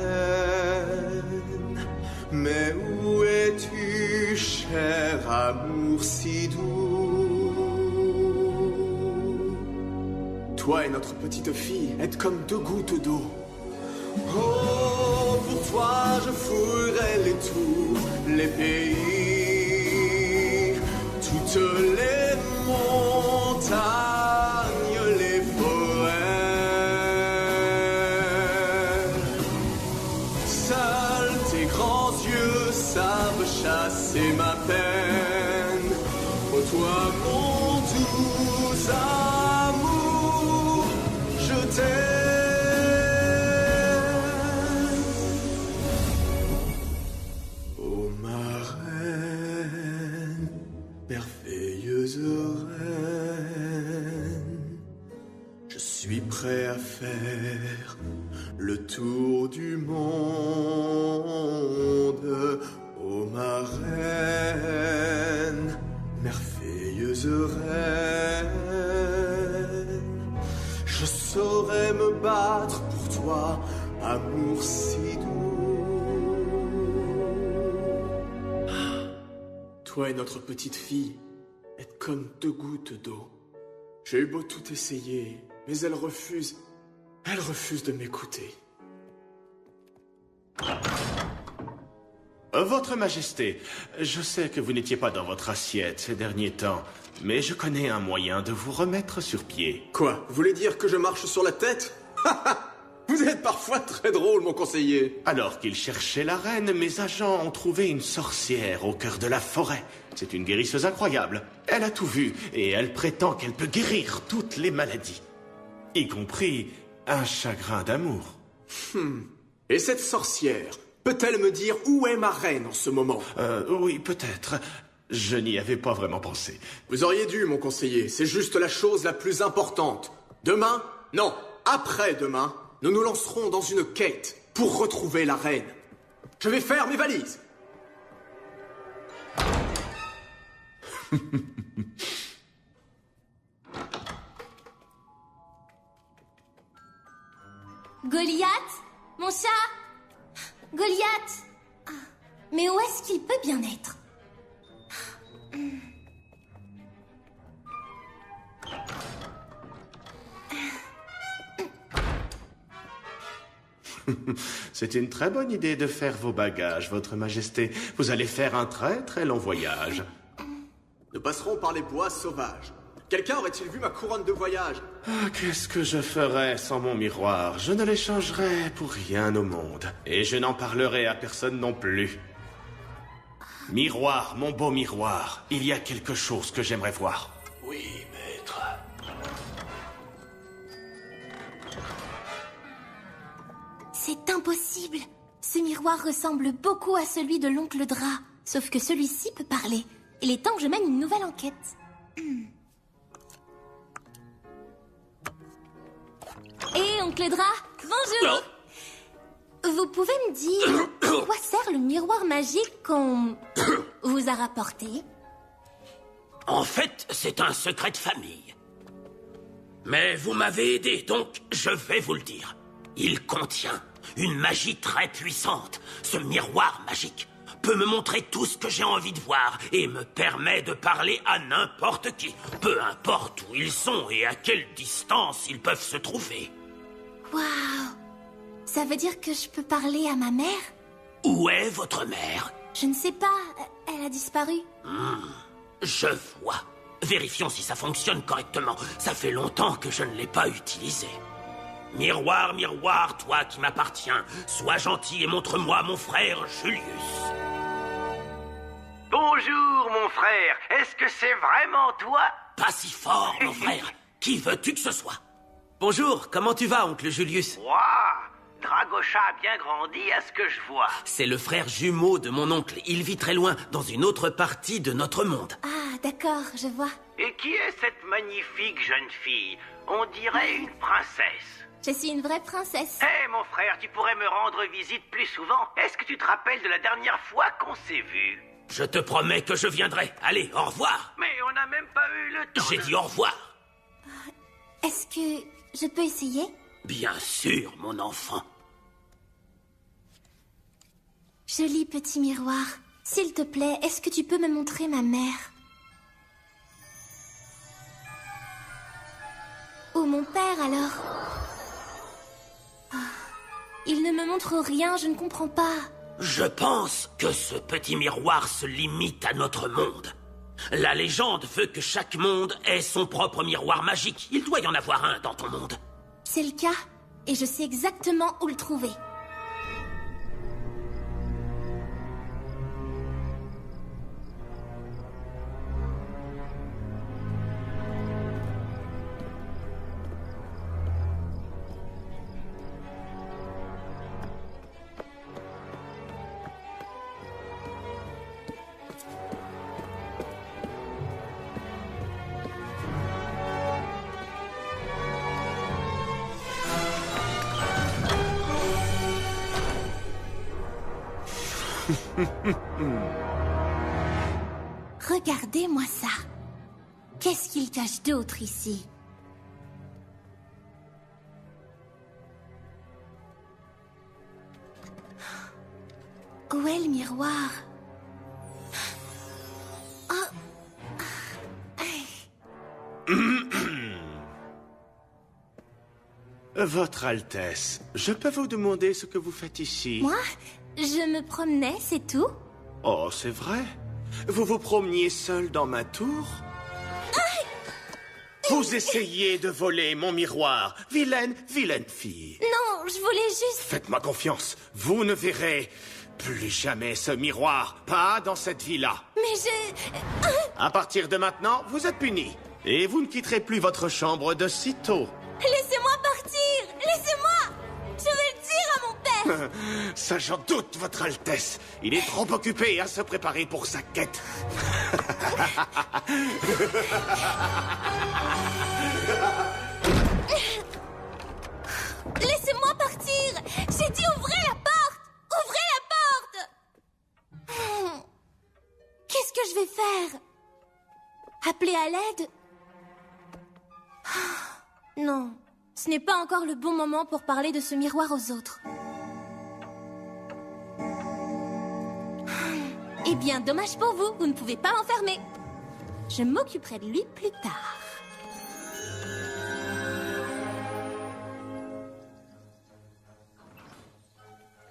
Mais où es-tu, cher amour si doux? Toi et notre petite fille êtes comme deux gouttes d'eau. Oh, pour toi je fouillerai les tours, les pays, toutes les montagnes, les forêts. Seuls tes grands yeux savent chasser ma peine. Oh toi mon doux amour, je t'aime. Oh ma reine, merveilleuse reine, je suis prêt à faire le tour du monde. Oh ma reine, merveilleuse reine, je saurais me battre pour toi, amour si doux. Toi et notre petite fille êtes comme deux gouttes d'eau. J'ai eu beau tout essayer, mais elle refuse de m'écouter. Votre Majesté, je sais que vous n'étiez pas dans votre assiette ces derniers temps, mais je connais un moyen de vous remettre sur pied. Quoi? Vous voulez dire que je marche sur la tête? Vous êtes parfois très drôle, mon conseiller. Alors qu'ils cherchaient la reine, mes agents ont trouvé une sorcière au cœur de la forêt. C'est une guérisseuse incroyable. Elle a tout vu et elle prétend qu'elle peut guérir toutes les maladies, y compris un chagrin d'amour. Et cette sorcière, peut-elle me dire où est ma reine en ce moment? Oui, peut-être. Je n'y avais pas vraiment pensé. Vous auriez dû, mon conseiller. C'est juste la chose la plus importante. Demain? Non. après-demain, nous nous lancerons dans une quête pour retrouver la reine. Je vais faire mes valises. Goliath? Mon chat? Goliath? Mais où est-ce qu'il peut bien être? C'est une très bonne idée de faire vos bagages, Votre Majesté. Vous allez faire un très très long voyage. Nous passerons par les bois sauvages. Quelqu'un aurait-il vu ma couronne de voyage? Ah, qu'est-ce que je ferais sans mon miroir? Je ne l'échangerais pour rien au monde. Et je n'en parlerai à personne non plus. Miroir, mon beau miroir, il y a quelque chose que j'aimerais voir. Oui, maître. C'est impossible. Ce miroir ressemble beaucoup à celui de l'oncle Dra. Sauf que celui-ci peut parler. Il est temps que je mène une nouvelle enquête. Hé, oncle Dra, bonjour. Vous pouvez me dire à quoi sert le miroir magique qu'on vous a rapporté? En fait, c'est un secret de famille. Mais vous m'avez aidé, donc je vais vous le dire. Il contient une magie très puissante. Ce miroir magique peut me montrer tout ce que j'ai envie de voir et me permet de parler à n'importe qui, peu importe où ils sont et à quelle distance ils peuvent se trouver. Waouh! Ça veut dire que je peux parler à ma mère? Où est votre mère? Je ne sais pas. Elle a disparu. Je vois. Vérifions si ça fonctionne correctement. Ça fait longtemps que je ne l'ai pas utilisé. Miroir, miroir, toi qui m'appartiens, sois gentil et montre-moi mon frère Julius. Bonjour, mon frère. Est-ce que c'est vraiment toi? Pas si fort, mon frère. Qui veux-tu que ce soit? Bonjour, comment tu vas, oncle Julius? Waouh! Dragosha a bien grandi à ce que je vois. C'est le frère jumeau de mon oncle. Il vit très loin, dans une autre partie de notre monde. Ah, d'accord, je vois. Et qui est cette magnifique jeune fille? On dirait une princesse. Je suis une vraie princesse. Hé, mon frère, tu pourrais me rendre visite plus souvent? Est-ce que tu te rappelles de la dernière fois qu'on s'est vus? Je te promets que je viendrai. Allez, au revoir. Mais on n'a même pas eu le temps. J'ai dit au revoir. Est-ce que je peux essayer? Bien sûr, mon enfant. Joli petit miroir. S'il te plaît, est-ce que tu peux me montrer ma mère? Ou mon père, alors? Oh, il ne me montre rien, je ne comprends pas. Je pense que ce petit miroir se limite à notre monde. La légende veut que chaque monde ait son propre miroir magique. Il doit y en avoir un dans ton monde. C'est le cas, et je sais exactement où le trouver. Regardez-moi ça. Qu'est-ce qu'il cache d'autre ici? Où est le miroir? Votre Altesse, je peux vous demander ce que vous faites ici? Moi? Je me promenais, c'est tout? Oh, c'est vrai? Vous vous promeniez seul dans ma tour? Vous essayez de voler mon miroir. Vilaine, vilaine fille. Non, je voulais juste... Faites-moi confiance. Vous ne verrez plus jamais ce miroir. Pas dans cette villa. Mais je... À partir de maintenant, vous êtes puni. Et vous ne quitterez plus votre chambre de sitôt. Laissez-moi partir! Laissez-moi! Je vais le dire à mon père! Ça, j'en doute, Votre Altesse. Il est trop occupé à se préparer pour sa quête. qu'est-ce que je vais faire? Appeler à l'aide? Non, ce n'est pas encore le bon moment pour parler de ce miroir aux autres. Eh bien, dommage pour vous, vous ne pouvez pas l'enfermer. Je m'occuperai de lui plus tard.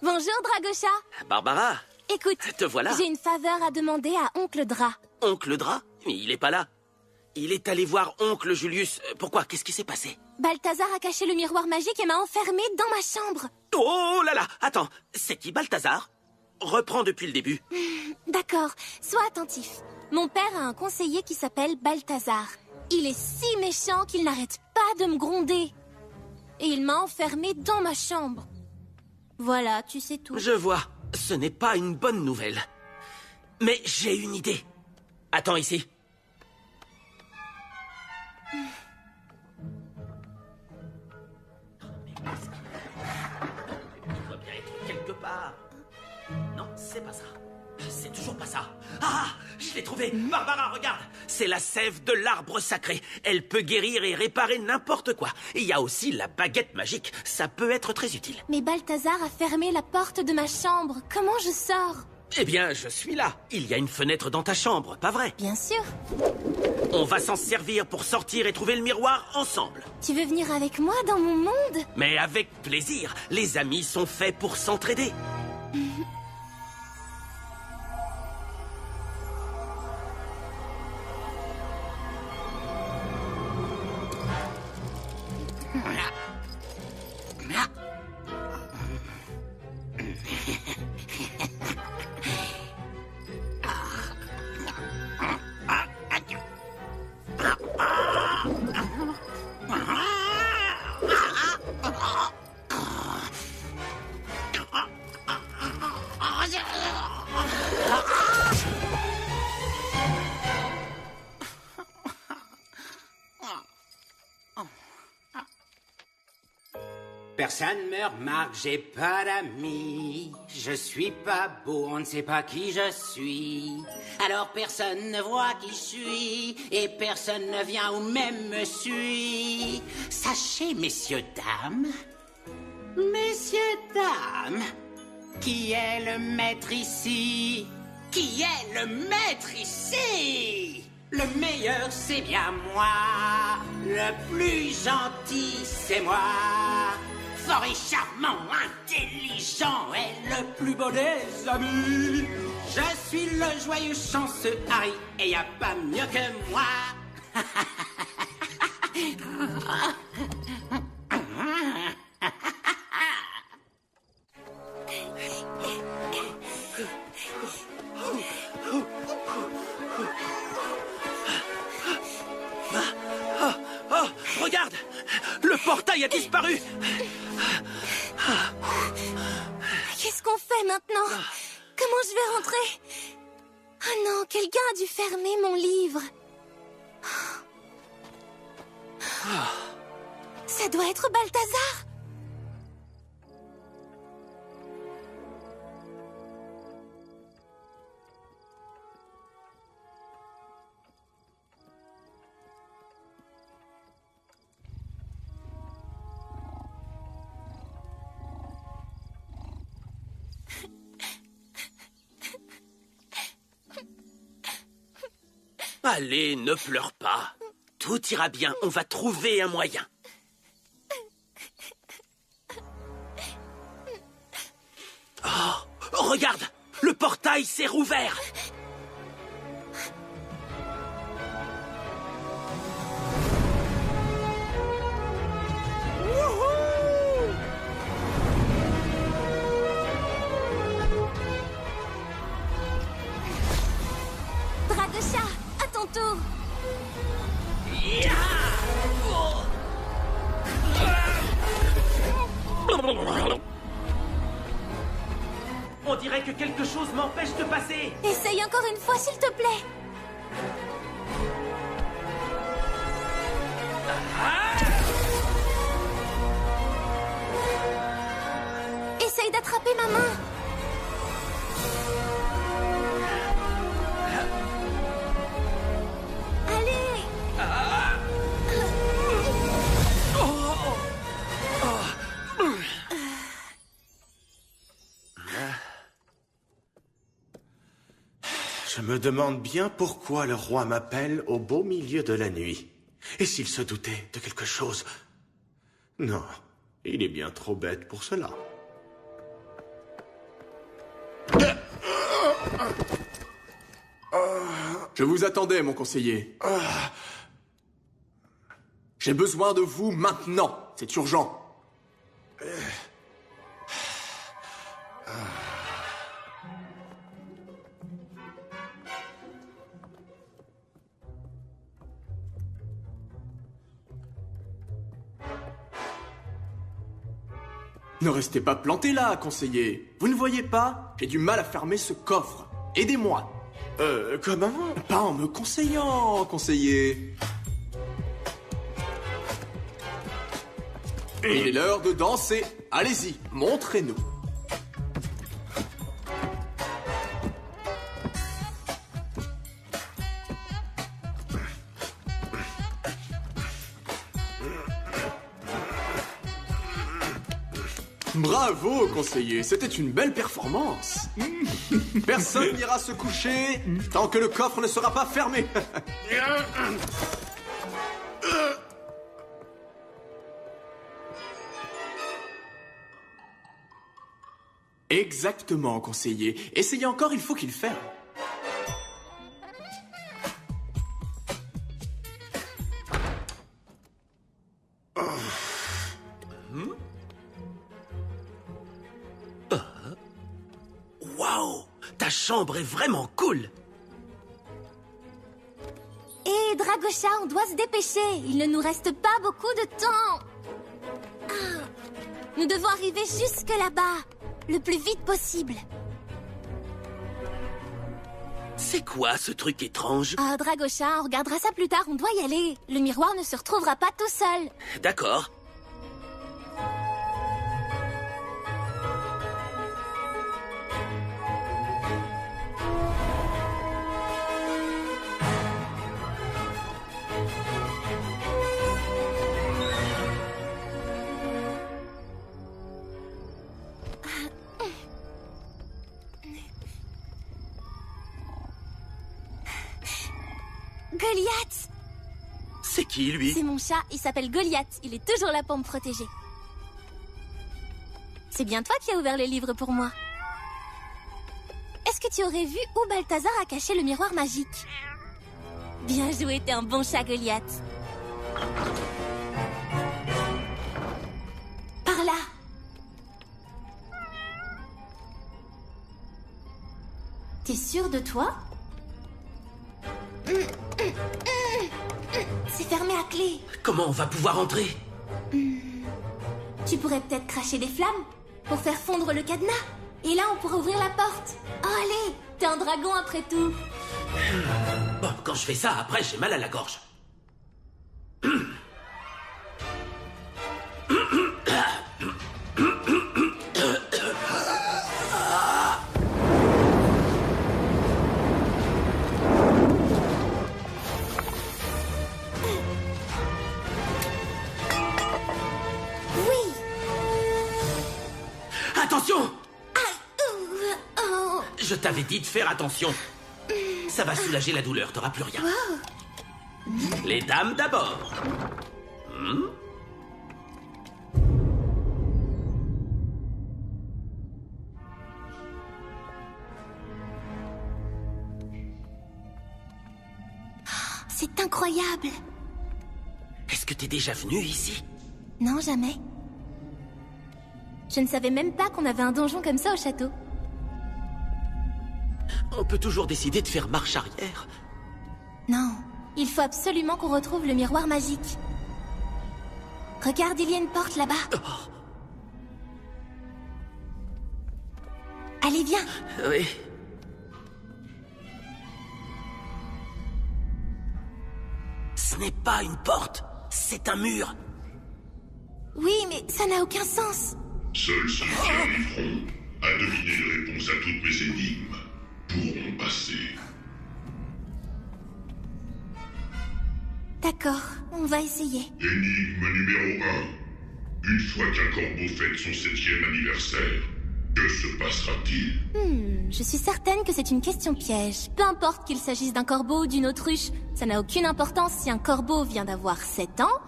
Bonjour, Dragosha. Barbara, Écoute, te voilà. j'ai une faveur à demander à Oncle Dra. Oncle Dra? Mais il est pas là. Il est allé voir Oncle Julius. Pourquoi? Qu'est-ce qui s'est passé? Balthazar a caché le miroir magique et m'a enfermée dans ma chambre. Oh là là! Attends, c'est qui Balthazar? Reprends depuis le début. D'accord, sois attentif. Mon père a un conseiller qui s'appelle Balthazar. Il est si méchant qu'il n'arrête pas de me gronder. Et il m'a enfermée dans ma chambre. Voilà, tu sais tout. Je vois. Ce n'est pas une bonne nouvelle. Mais j'ai une idée. Attends ici. Il doit bien être quelque part. Non, c'est pas ça. C'est toujours pas ça. Ah, je l'ai trouvé. Barbara, regarde. C'est la sève de l'arbre sacré. Elle peut guérir et réparer n'importe quoi. Il y a aussi la baguette magique. Ça peut être très utile. Mais Balthazar a fermé la porte de ma chambre. Comment je sors? Eh bien, je suis là. Il y a une fenêtre dans ta chambre, pas vrai? Bien sûr. On va s'en servir pour sortir et trouver le miroir ensemble. Tu veux venir avec moi dans mon monde? Mais avec plaisir. Les amis sont faits pour s'entraider. Personne me remarque, j'ai pas d'amis. Je suis pas beau, on ne sait pas qui je suis. Alors personne ne voit qui je suis, et personne ne vient ou même me suit. Sachez, messieurs, dames, qui est le maître ici? Qui est le maître ici? Le meilleur, c'est bien moi. Le plus gentil, c'est moi. Fort et charmant, intelligent et le plus beau des amis. Je suis le joyeux chanceux Harry et y a pas mieux que moi. Oh, regarde! Le portail a disparu! Qu'est-ce qu'on fait maintenant? Comment je vais rentrer? Oh non, quelqu'un a dû fermer mon livre. Ça doit être Balthazar. Allez, ne pleure pas. Tout ira bien, on va trouver un moyen. Oh, regarde, le portail s'est rouvert. Dragosha, à ton tour. On dirait que quelque chose m'empêche de passer. Essaye encore une fois, s'il te plaît. Essaye d'attraper ma main. Je me demande bien pourquoi le roi m'appelle au beau milieu de la nuit. Et s'il se doutait de quelque chose? Non, il est bien trop bête pour cela. Je vous attendais, mon conseiller. J'ai besoin de vous maintenant. C'est urgent. Ne restez pas planté là, conseiller. Vous ne voyez pas? J'ai du mal à fermer ce coffre. Aidez-moi. Comment? Pas en me conseillant, conseiller. Il est l'heure de danser. Allez-y, montrez-nous. Bravo, conseiller, c'était une belle performance. Personne n'ira se coucher tant que le coffre ne sera pas fermé. Exactement, conseiller. Essayez encore, il faut qu'il ferme. Waouh! Ta chambre est vraiment cool! Hé, Dragosha, on doit se dépêcher. Il ne nous reste pas beaucoup de temps. Nous devons arriver jusque là-bas, le plus vite possible. C'est quoi ce truc étrange? Ah, Dragosha, on regardera ça plus tard, on doit y aller. Le miroir ne se retrouvera pas tout seul. D'accord. Goliath! C'est qui, lui? C'est mon chat, il s'appelle Goliath. Il est toujours là pour me protéger. C'est bien toi qui as ouvert le livre pour moi. Est-ce que tu aurais vu où Balthazar a caché le miroir magique? Bien joué, t'es un bon chat, Goliath. Par là. T'es sûr de toi? C'est fermé à clé. Comment on va pouvoir entrer? Tu pourrais peut-être cracher des flammes pour faire fondre le cadenas. Et là, on pourrait ouvrir la porte. Oh, allez, t'es un dragon après tout. Bon, quand je fais ça, après, j'ai mal à la gorge. Attention! Je t'avais dit de faire attention. Ça va soulager la douleur, t'auras plus rien. Les dames d'abord. C'est incroyable. Est-ce que t'es déjà venu ici? Non, jamais. Je ne savais même pas qu'on avait un donjon comme ça au château. On peut toujours décider de faire marche arrière. Non, il faut absolument qu'on retrouve le miroir magique. Regarde, il y a une porte là-bas. Oh. Allez, viens. Oui. Ce n'est pas une porte, c'est un mur. Oui, mais ça n'a aucun sens. Seuls ceux qui arriveront à deviner les réponses à toutes mes énigmes pourront passer. D'accord, on va essayer. Énigme numéro 1. Une fois qu'un corbeau fête son 7e anniversaire, Que se passera-t-il? Je suis certaine que c'est une question piège. Peu importe qu'il s'agisse d'un corbeau ou d'une autruche, ça n'a aucune importance si un corbeau vient d'avoir 7 ans.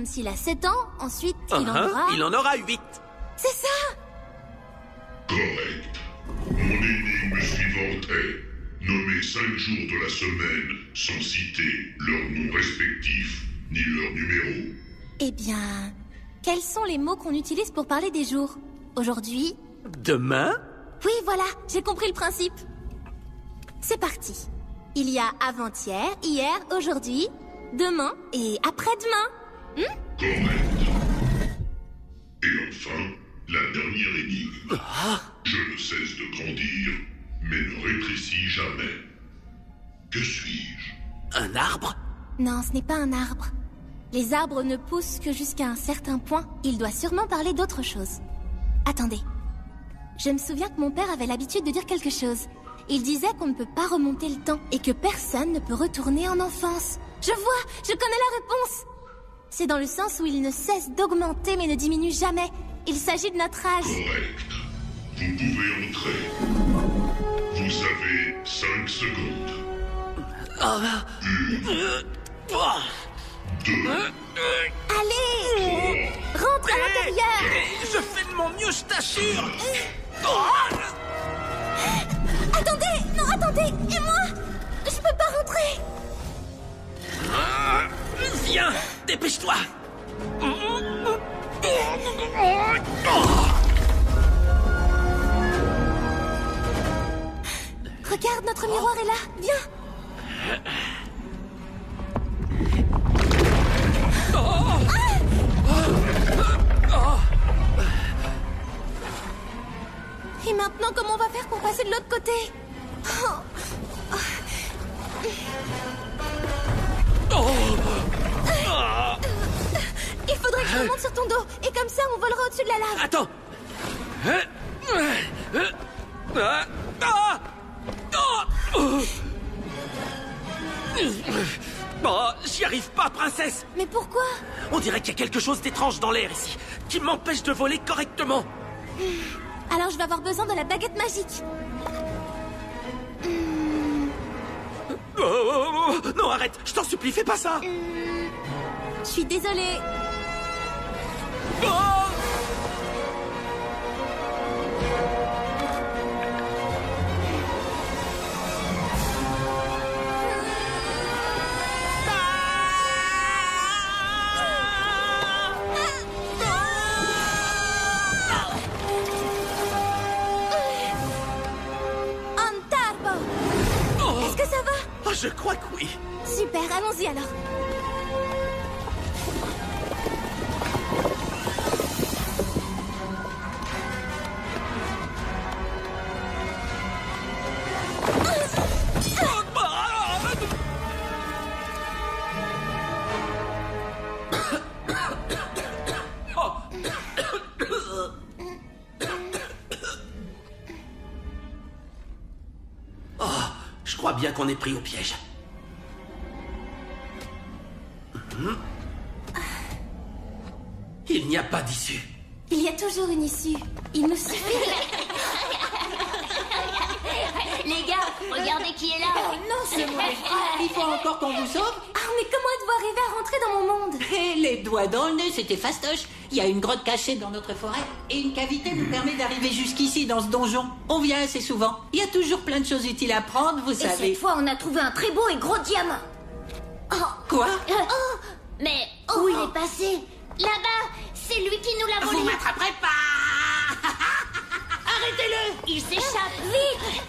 S'il a 7 ans, ensuite Il en aura 8. C'est ça! Correct. Mon énigme suivante est: nommer 5 jours de la semaine sans citer leurs noms respectifs ni leur numéro. Eh bien, quels sont les mots qu'on utilise pour parler des jours? Aujourd'hui? Demain? Oui, voilà, j'ai compris le principe. C'est parti. Il y a avant-hier, hier, aujourd'hui, demain et après-demain. Correct. Et enfin, la dernière énigme. Je ne cesse de grandir, mais ne rétrécis jamais. Que suis-je? Un arbre? Non, ce n'est pas un arbre. Les arbres ne poussent que jusqu'à un certain point. Il doit sûrement parler d'autre chose. Attendez. Je me souviens que mon père avait l'habitude de dire quelque chose. Il disait qu'on ne peut pas remonter le temps et que personne ne peut retourner en enfance. Je vois, je connais la réponse. C'est dans le sens où il ne cesse d'augmenter mais ne diminue jamais. Il s'agit de notre âge. Correct. Vous pouvez entrer. Vous avez 5 secondes. 1, 2, Allez! Rentre à l'intérieur! Je fais de mon mieux, je t'assure. Attendez! Non, attendez! Et moi? Je peux pas rentrer! Viens, dépêche-toi. Regarde, notre miroir est là! Viens! Et maintenant, comment on va faire pour passer de l'autre côté? Il faudrait que je remonte sur ton dos, et comme ça, on volera au-dessus de la lave. Attends. Oh, j'y arrive pas, princesse. Mais pourquoi? On dirait qu'il y a quelque chose d'étrange dans l'air ici, qui m'empêche de voler correctement. Alors je vais avoir besoin de la baguette magique. Non, arrête, je t'en supplie, fais pas ça. Je suis désolée. Est-ce que ça va? Oh, je crois que oui. Super, allons-y alors. Je crois bien qu'on est pris au piège. Il n'y a pas d'issue. Il y a toujours une issue. Il nous suffit. Les gars, regardez qui est là. Non, c'est moi. Il faut encore qu'on vous sauve? Ah, mais comment êtes-vous arrivé à rentrer dans mon monde? Et les doigts dans le nez, c'était fastoche. Il y a une grotte cachée dans notre forêt et une cavité nous permet d'arriver jusqu'ici dans ce donjon. On vient assez souvent. Il y a toujours plein de choses utiles à prendre, vous savez. Et cette fois, on a trouvé un très beau et gros diamant. Quoi? Mais où il est passé? Là-bas, c'est lui qui nous l'a volé. Vous m'attraperez pas. Arrêtez-le! Il s'échappe, vite!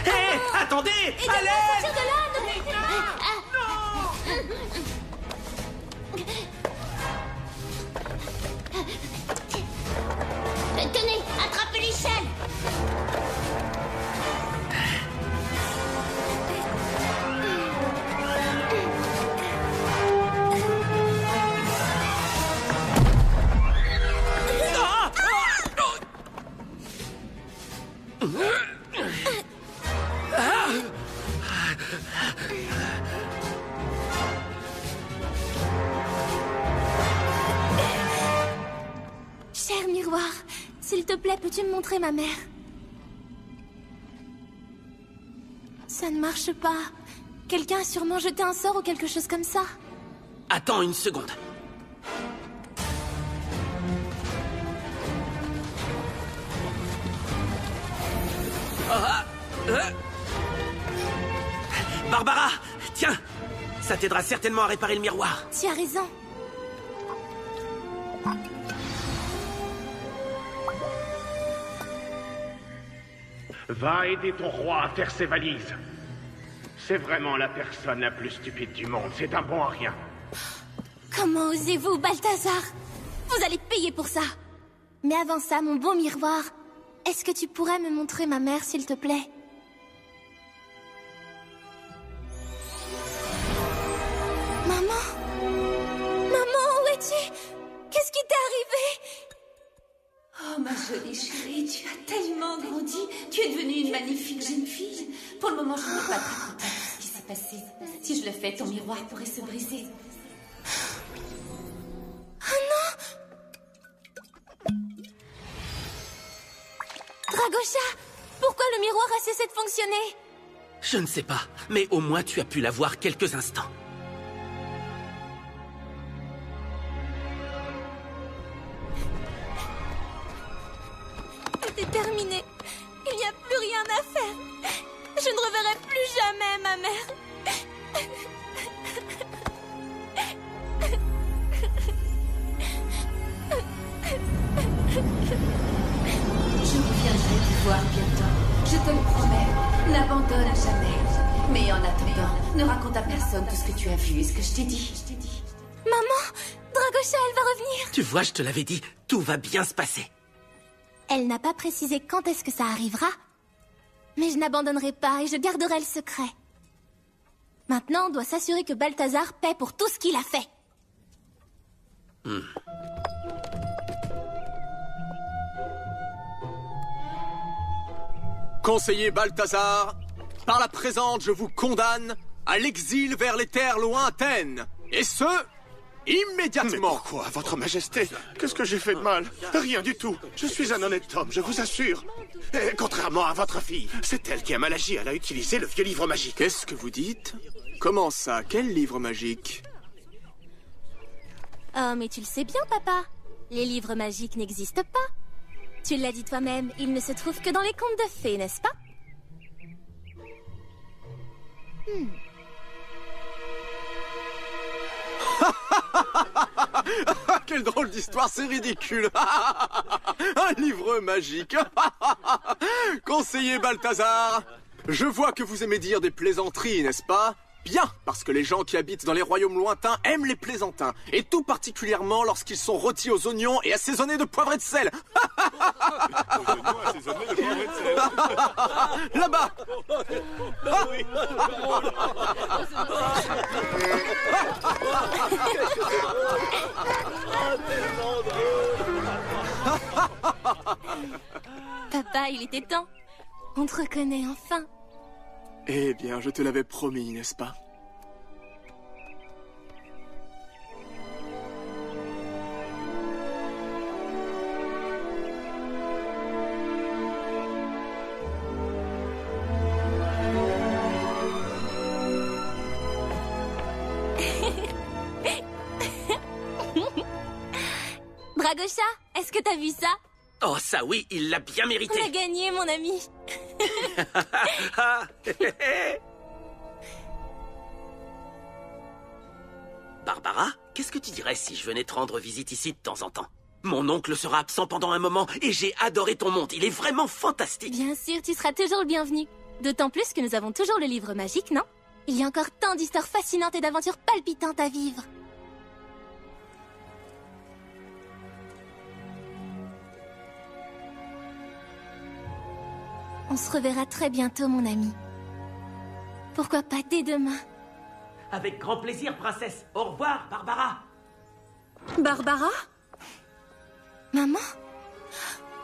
Hé, attendez! Aidez-moi à sortir de là! Tenez, attrapez l'échelle! te plaît, peux-tu me montrer ma mère? Ça ne marche pas. Quelqu'un a sûrement jeté un sort ou quelque chose comme ça. Attends une seconde. Barbara, tiens, ça t'aidera certainement à réparer le miroir. Tu as raison. Va aider ton roi à faire ses valises. C'est vraiment la personne la plus stupide du monde. C'est un bon à rien. Comment osez-vous, Balthazar? Vous allez payer pour ça. Mais avant ça, mon beau miroir, est-ce que tu pourrais me montrer ma mère, s'il te plaît? Maman? Maman, où es-tu? Qu'est-ce qui t'est arrivé? Oh, ma jolie chérie, tu as tellement grandi. Tu es devenue une magnifique jeune fille. Pour le moment, je ne peux pas te raconter tout ce qui s'est passé. Si je le fais, ton miroir pourrait se briser. Oh non! Dragosha, pourquoi le miroir a cessé de fonctionner? Je ne sais pas, mais au moins tu as pu la voir quelques instants. C'est terminé. Il n'y a plus rien à faire. Je ne reverrai plus jamais ma mère. Je reviendrai te voir bientôt. Je te le promets. N'abandonne jamais. Mais en attendant, ne raconte à personne tout ce que tu as vu et ce que je t'ai dit. Maman, Dragosha, elle va revenir. Tu vois, je te l'avais dit, tout va bien se passer. Elle n'a pas précisé quand est-ce que ça arrivera. Mais je n'abandonnerai pas et je garderai le secret. Maintenant, on doit s'assurer que Balthazar paie pour tout ce qu'il a fait. Conseiller Balthazar, par la présente, je vous condamne à l'exil vers les terres lointaines. Et ce, immédiatement. Mais pourquoi, votre majesté? Qu'est-ce que j'ai fait de mal? Rien du tout. Je suis un honnête homme, je vous assure. Et contrairement à votre fille, c'est elle qui a mal agi. Elle a utilisé le vieux livre magique. Qu'est-ce que vous dites? Comment ça? Quel livre magique? Oh, mais tu le sais bien, papa. Les livres magiques n'existent pas. Tu l'as dit toi-même, ils ne se trouvent que dans les contes de fées, n'est-ce pas? Quelle drôle d'histoire, c'est ridicule. Un livre magique. Conseiller Balthazar, je vois que vous aimez dire des plaisanteries, n'est-ce pas? Bien, parce que les gens qui habitent dans les royaumes lointains aiment les plaisantins, et tout particulièrement lorsqu'ils sont rôtis aux oignons et assaisonnés de poivre et de sel. Là-bas. Papa, il était temps. On te reconnaît enfin. Eh bien, je te l'avais promis, n'est-ce pas? Dragosha, est-ce que t'as vu ça? Oh, ça oui, il l'a bien mérité. On a gagné, mon ami. Barbara, qu'est-ce que tu dirais si je venais te rendre visite ici de temps en temps? Mon oncle sera absent pendant un moment et j'ai adoré ton monde. Il est vraiment fantastique. Bien sûr, tu seras toujours le bienvenu. D'autant plus que nous avons toujours le livre magique, non? Il y a encore tant d'histoires fascinantes et d'aventures palpitantes à vivre. On se reverra très bientôt, mon ami. Pourquoi pas dès demain? Avec grand plaisir, princesse. Au revoir, Barbara. Barbara? Maman?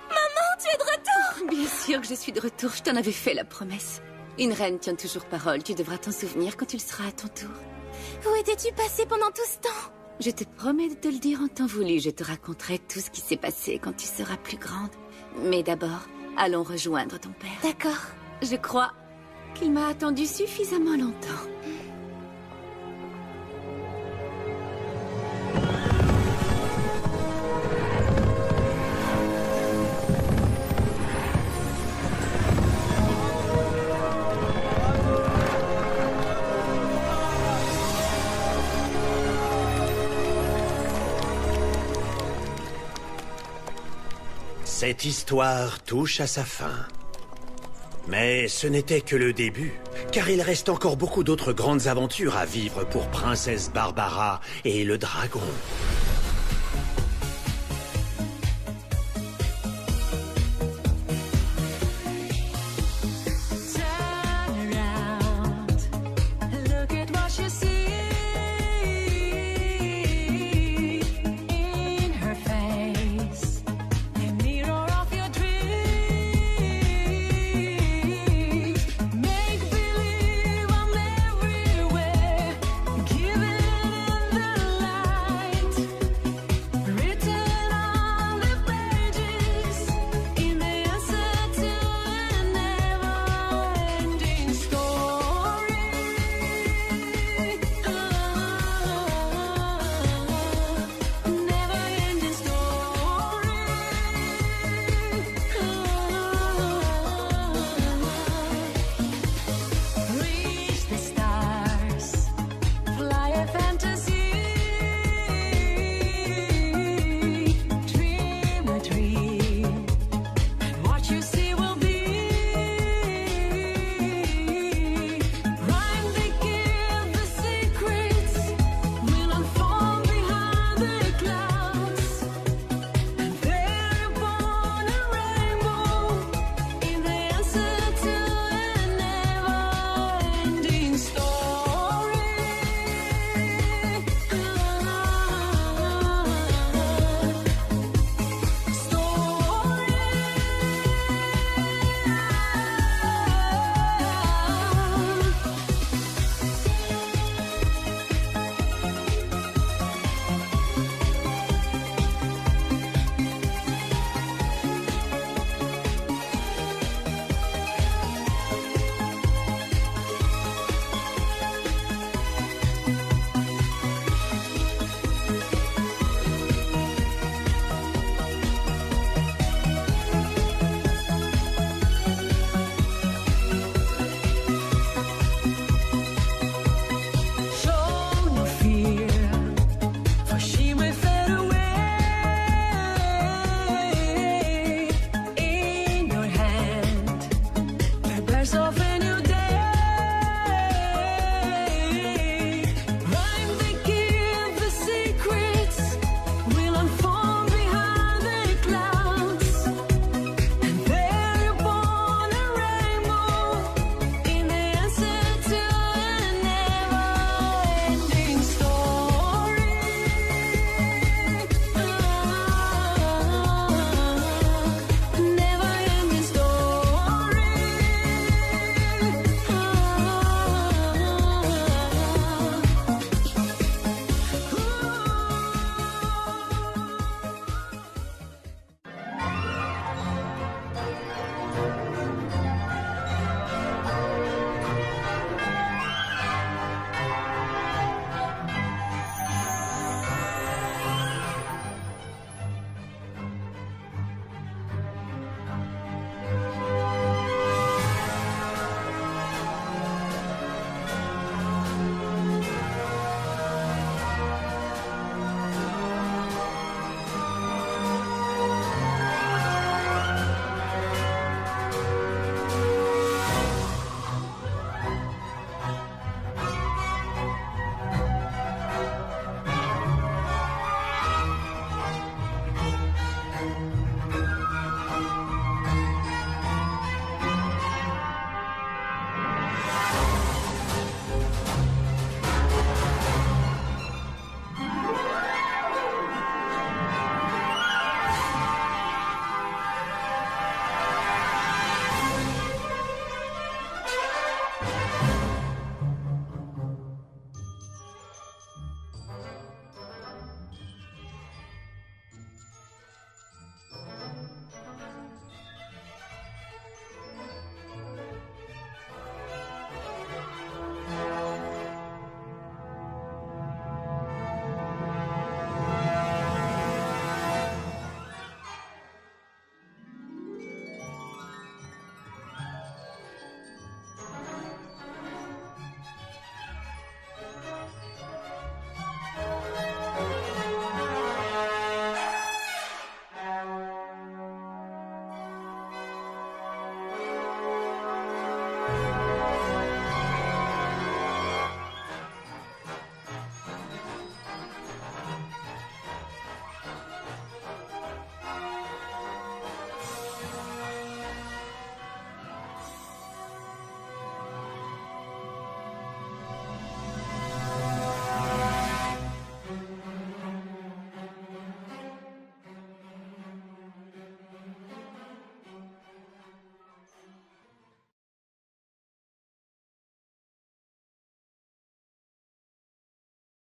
Maman, tu es de retour? Bien sûr que je suis de retour, je t'en avais fait la promesse. Une reine tient toujours parole, tu devras t'en souvenir quand tu le seras à ton tour. Où étais-tu passée pendant tout ce temps? Je te promets de te le dire en temps voulu, je te raconterai tout ce qui s'est passé quand tu seras plus grande. Mais d'abord, allons rejoindre ton père. D'accord. Je crois qu'il m'a attendu suffisamment longtemps. Cette histoire touche à sa fin. Mais ce n'était que le début, car il reste encore beaucoup d'autres grandes aventures à vivre pour Princesse Barbara et le dragon.